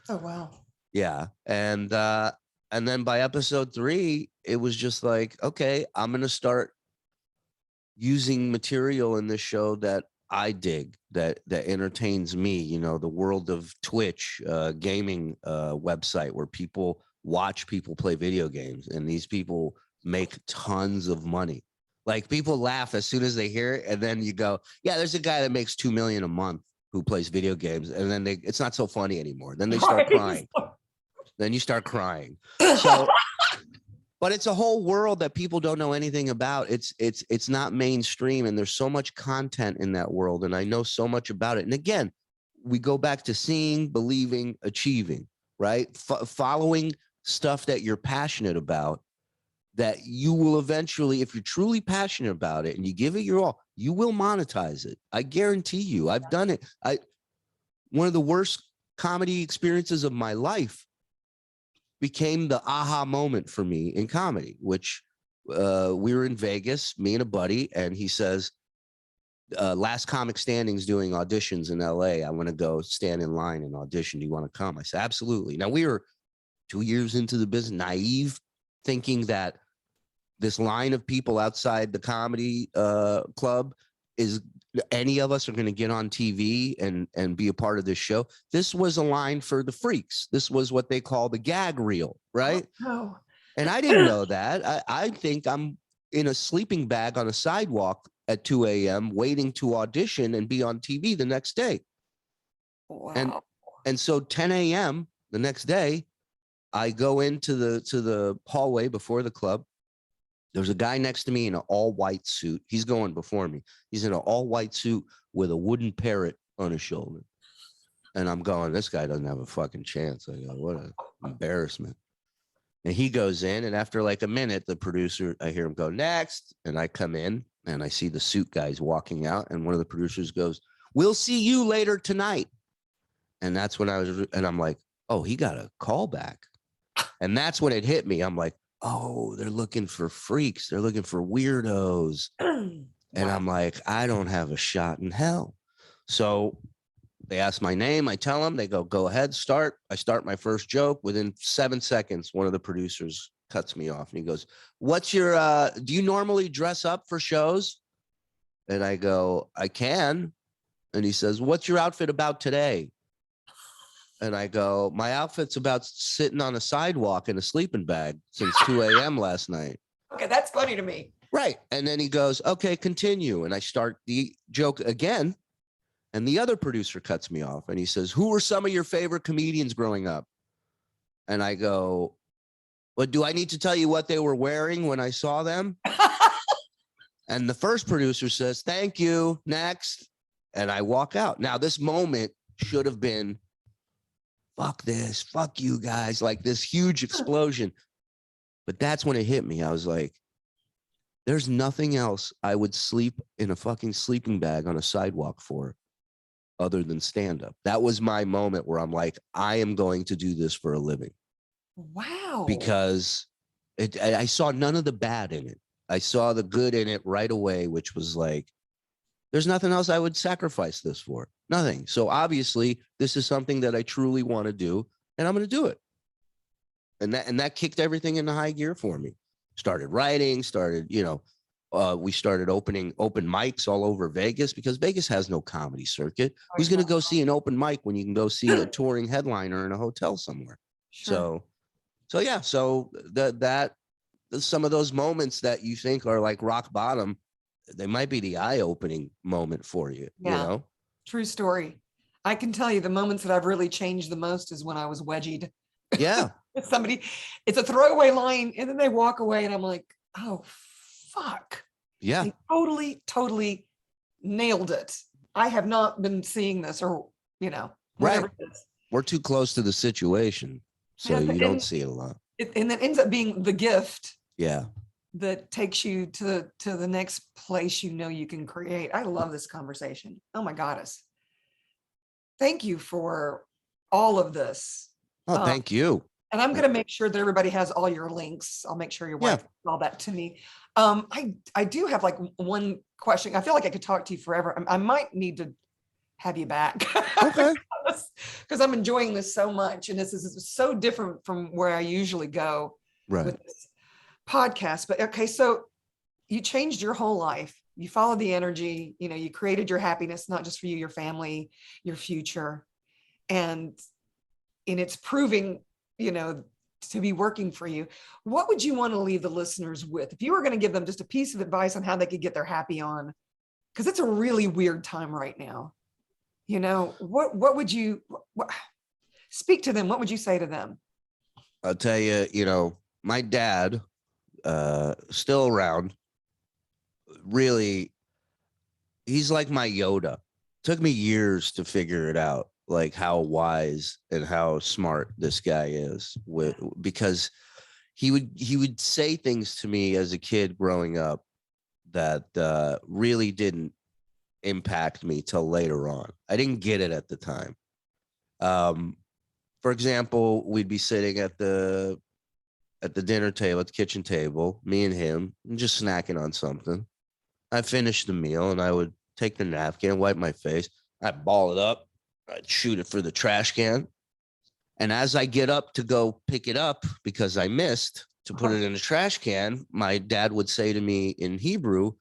Speaker 1: Oh, wow.
Speaker 2: Yeah. And then by episode 3, it was just like, okay, I'm going to start using material in this show that I dig, that entertains me, the world of Twitch, gaming website where people watch people play video games, and these people make tons of money. Like, people laugh as soon as they hear it, and then you go, yeah, there's a guy that makes $2 million a month who plays video games, and then it's not so funny anymore. Then they start crying. Then you start crying. So, but it's a whole world that people don't know anything about. It's not mainstream, and there's so much content in that world, and I know so much about it. And again, we go back to seeing, believing, achieving, right? Following stuff that you're passionate about, that you will eventually, if you're truly passionate about it and you give it your all, you will monetize it. I guarantee you. I've done it. One of the worst comedy experiences of my life became the aha moment for me in comedy, which we were in Vegas, me and a buddy, and he says, Last Comic Standing's doing auditions in LA. I want to go stand in line and audition. Do you want to come? I said, absolutely. Now, we were 2 years into the business, naive, thinking that this line of people outside the comedy club is any of us are going to get on TV and be a part of this show. This was a line for the freaks. This was what they call the gag reel, right?
Speaker 1: Oh.
Speaker 2: And I didn't know that. I think I'm in a sleeping bag on a sidewalk at 2 a.m. waiting to audition and be on TV the next day.
Speaker 1: Wow.
Speaker 2: And so 10 a.m. the next day, I go into the hallway before the club. There's a guy next to me in an all-white suit. He's going before me. He's in an all-white suit with a wooden parrot on his shoulder. And I'm going, this guy doesn't have a fucking chance. I go, what an embarrassment. And he goes in, and after like a minute, the producer, I hear him go, next. And I come in, and I see the suit guys walking out, and one of the producers goes, we'll see you later tonight. And that's when I'm like, oh, he got a call back. And that's when it hit me. I'm like, oh, they're looking for freaks. They're looking for weirdos. And I'm like, I don't have a shot in hell. So they ask my name. I tell them. They go ahead, start. I start my first joke. Within 7 seconds, one of the producers cuts me off, and he goes, what's your, do you normally dress up for shows? And I go, I can. And he says, what's your outfit about today? And I go, my outfit's about sitting on a sidewalk in a sleeping bag since 2 a.m. last night.
Speaker 1: Okay, that's funny to me.
Speaker 2: Right. And then he goes, okay, continue. And I start the joke again. And the other producer cuts me off, and he says, who were some of your favorite comedians growing up? And I go, well, do I need to tell you what they were wearing when I saw them? And the first producer says, thank you, next. And I walk out. Now, this moment should have been, fuck this, fuck you guys, like this huge explosion. But that's when it hit me. I was like, There's nothing else I would sleep in a fucking sleeping bag on a sidewalk for other than stand up. That was my moment where I'm like, I am going to do this for a living.
Speaker 1: Wow.
Speaker 2: Because I saw none of the bad in it. I saw the good in it right away, which was like, there's nothing else I would sacrifice this for. Nothing. So obviously, this is something that I truly want to do, and I'm going to do it. And that kicked everything into high gear for me. Started writing, we started opening open mics all over Vegas because Vegas has no comedy circuit. Who's going to go see an open mic when you can go see a touring headliner in a hotel somewhere?
Speaker 1: Sure.
Speaker 2: So yeah, so that some of those moments that you think are like rock bottom, they might be the eye-opening moment for you.
Speaker 1: Yeah.
Speaker 2: You know,
Speaker 1: true story. I can tell you the moments that I've really changed the most is when I was wedgied.
Speaker 2: yeah,
Speaker 1: Somebody, it's a throwaway line, and then they walk away, and I'm like, oh fuck.
Speaker 2: yeah.
Speaker 1: They totally nailed it. I have not been seeing this, or whatever
Speaker 2: Right.
Speaker 1: it is.
Speaker 2: We're too close to the situation, so
Speaker 1: Yeah,
Speaker 2: you don't see it a lot.
Speaker 1: And that ends up being the gift
Speaker 2: Yeah.
Speaker 1: that takes you to the next place you can create. I love this conversation. Oh my goddess. Thank you for all of this.
Speaker 2: Oh, thank you.
Speaker 1: And I'm going to make sure that everybody has all your links. I'll make sure your wife all that to me. I do have like one question. I feel like I could talk to you forever. I might need to have you back.
Speaker 2: Okay.
Speaker 1: Because I'm enjoying this so much. And this is so different from where I usually go with this podcast. But okay, so you changed your whole life. You followed the energy, you created your happiness, not just for you, your family, your future. And it's proving, to be working for you. What would you want to leave the listeners with? If you were going to give them just a piece of advice on how they could get their happy on, because it's a really weird time right now. What would you speak to them? What would you say to them?
Speaker 2: I'll tell you, my dad, still around, really, he's like my Yoda. Took me years to figure it out, like how wise and how smart this guy is, because he would say things to me as a kid growing up that really didn't impact me till later on. I didn't get it at the time. For example, we'd be sitting at the dinner table, at the kitchen table, me and him, and just snacking on something. I finished the meal and I would take the napkin, wipe my face. I'd ball it up. I'd shoot it for the trash can. And as I get up to go pick it up because I missed to put it in the trash can, my dad would say to me in Hebrew,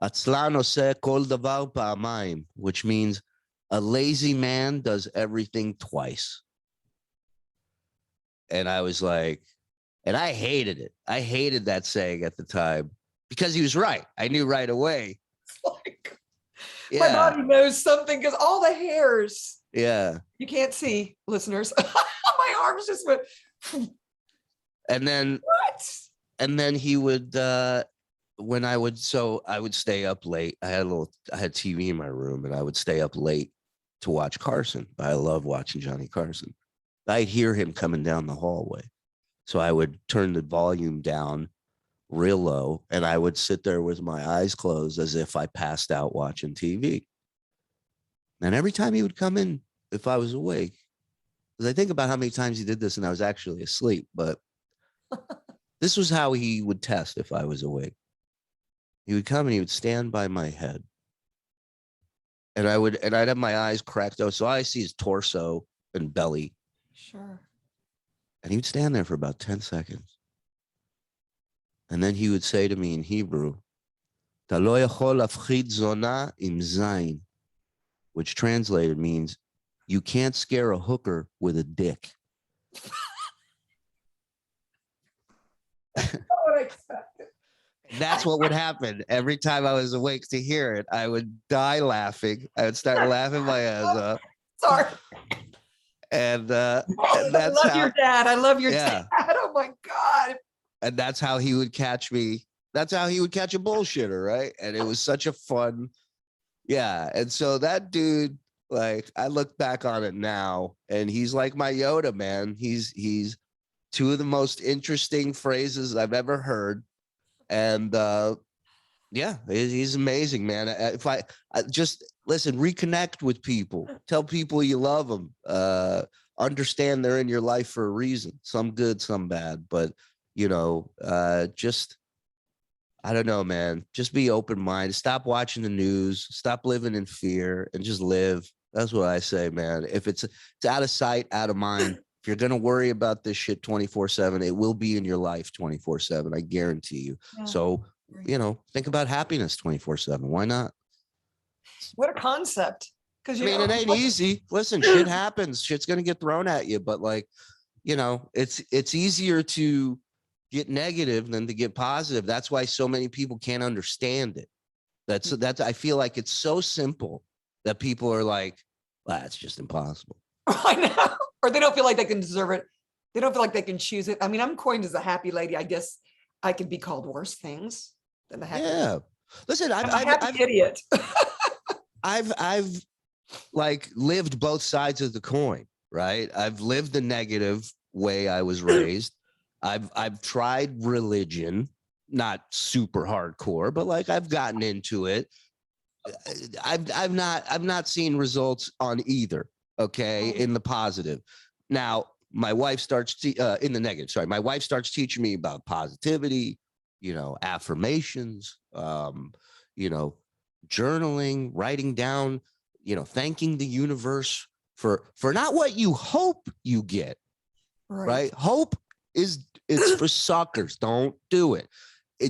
Speaker 2: "Atzlan oseh kol davar pa'amayim," which means a lazy man does everything twice. And I was like, and I hated it. I hated that saying at the time because he was right. I knew right away.
Speaker 1: Like, my body knows something because all the hairs.
Speaker 2: Yeah.
Speaker 1: You can't see, listeners. My arms just went.
Speaker 2: And then
Speaker 1: what?
Speaker 2: And then he would when I would stay up late. I had TV in my room and I would stay up late to watch Carson. I love watching Johnny Carson. I'd hear him coming down the hallway. So I would turn the volume down real low and I would sit there with my eyes closed as if I passed out watching TV. And every time he would come in, if I was awake, because I think about how many times he did this and I was actually asleep, but this was how he would test if I was awake. He would come and he would stand by my head. And I'd have my eyes cracked out. So I see his torso and belly.
Speaker 1: Sure.
Speaker 2: And he would stand there for about 10 seconds. And then he would say to me in Hebrew, "Ta lo yachol lafchid zona im zayin," which translated means, you can't scare a hooker with a dick.
Speaker 1: What I expected.
Speaker 2: That's what would happen every time I was awake to hear it. I would die laughing. I would start laughing my ass off.
Speaker 1: Sorry.
Speaker 2: And that's
Speaker 1: I love your dad. I love your dad. Oh my God.
Speaker 2: And that's how he would catch me. That's how he would catch a bullshitter, right? And it was such a fun, yeah. And so that dude, like, I look back on it now, and he's like my Yoda, man. He's two of the most interesting phrases I've ever heard. And Yeah, he's amazing, man. If I just listen, reconnect with people, tell people you love them, understand they're in your life for a reason, some good, some bad, but just I don't know, man. Just be open minded. Stop watching the news. Stop living in fear and just live. That's what I say, man. If it's out of sight, out of mind. If you're gonna worry about this shit 24/7, it will be in your life 24/7. I guarantee you.
Speaker 1: Yeah.
Speaker 2: So, think about happiness 24/7. Why not?
Speaker 1: What a concept. Because
Speaker 2: I mean, it ain't easy. Listen, shit happens. Shit's gonna get thrown at you, but it's easier to get negative than to get positive. That's why so many people can't understand it. That's I feel like it's so simple that people are like, well, that's just impossible.
Speaker 1: I know. Or they don't feel like they can deserve it. They don't feel like they can choose it. I mean, I'm coined as a happy lady. I guess I could be called worse things than the happy.
Speaker 2: Yeah. Listen,
Speaker 1: I'm a happy idiot.
Speaker 2: I've like lived both sides of the coin, right? I've lived the negative way I was raised. I've tried religion, not super hardcore, but like I've gotten into it. I've not seen results on either. Okay, in the positive. Now my wife starts in the negative. Sorry, my wife starts teaching me about positivity, affirmations, journaling, writing down, thanking the universe for not what you hope you get. Right? Hope it's for suckers. Don't do it.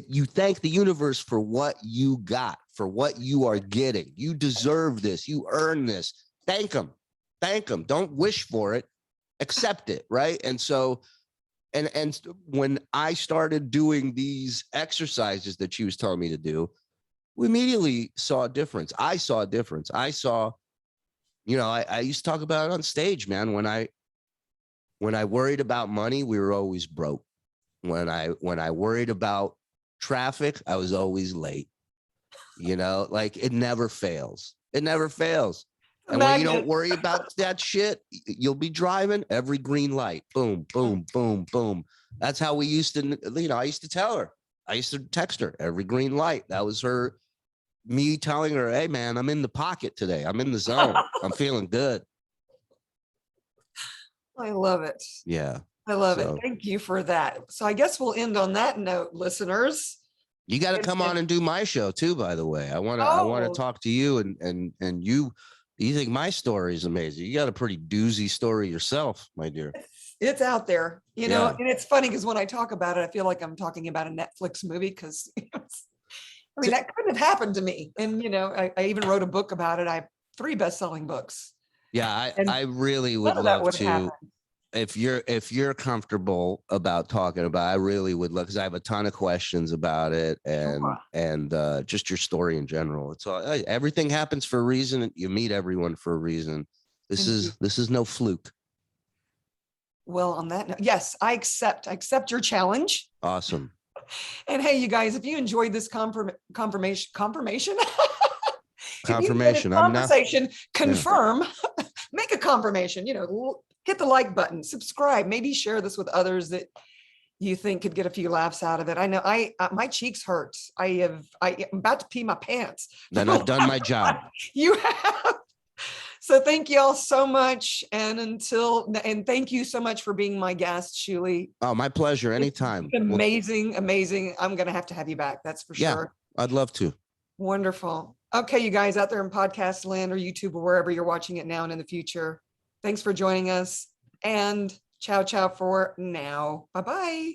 Speaker 2: You thank the universe for what you got, for what you are getting. You deserve this. You earn this. Thank them. Thank them. Don't wish for it. Accept it. Right. And so, and when I started doing these exercises that she was telling me to do, we immediately saw a difference. I saw a difference. I saw, I used to talk about it on stage, man. When I worried about money, we were always broke. When I worried about traffic, I was always late. Like it never fails. It never fails. And when you don't worry about that shit, you'll be driving every green light. Boom, boom, boom, boom. That's how we used to, I used to tell her. I used to text her every green light. That was me telling her, hey, man, I'm in the pocket today. I'm in the zone. I'm feeling good.
Speaker 1: I love it.
Speaker 2: Yeah.
Speaker 1: I love it. Thank you for that. So I guess we'll end on that note, listeners.
Speaker 2: You got to come on and do my show too, by the way. I want to talk to you and you think my story is amazing. You got a pretty doozy story yourself, my dear.
Speaker 1: It's out there, and it's funny because when I talk about it, I feel like I'm talking about a Netflix movie because that couldn't have happened to me. And, I even wrote a book about it. I have 3 best-selling books.
Speaker 2: Yeah. I really would love to. Happen. If you're comfortable about talking about, I really would love, because I have a ton of questions about it and just your story in general. It's all, everything happens for a reason. You meet everyone for a reason. This is no fluke.
Speaker 1: Well, on that note, yes, I accept your challenge.
Speaker 2: Awesome.
Speaker 1: And hey, you guys, if you enjoyed this confirmation, confirm, make a confirmation, hit the like button, subscribe, maybe share this with others that you think could get a few laughs out of it. I know my cheeks hurt. I'm about to pee my pants.
Speaker 2: Then I've done my job.
Speaker 1: You have. So thank you all so much. And thank you so much for being my guest, Shuli.
Speaker 2: Oh, my pleasure. Anytime.
Speaker 1: Amazing. I'm going to have you back. That's for sure.
Speaker 2: I'd love to.
Speaker 1: Wonderful. Okay, you guys out there in podcast land or YouTube or wherever you're watching it now and in the future. Thanks for joining us, and ciao for now. Bye-bye.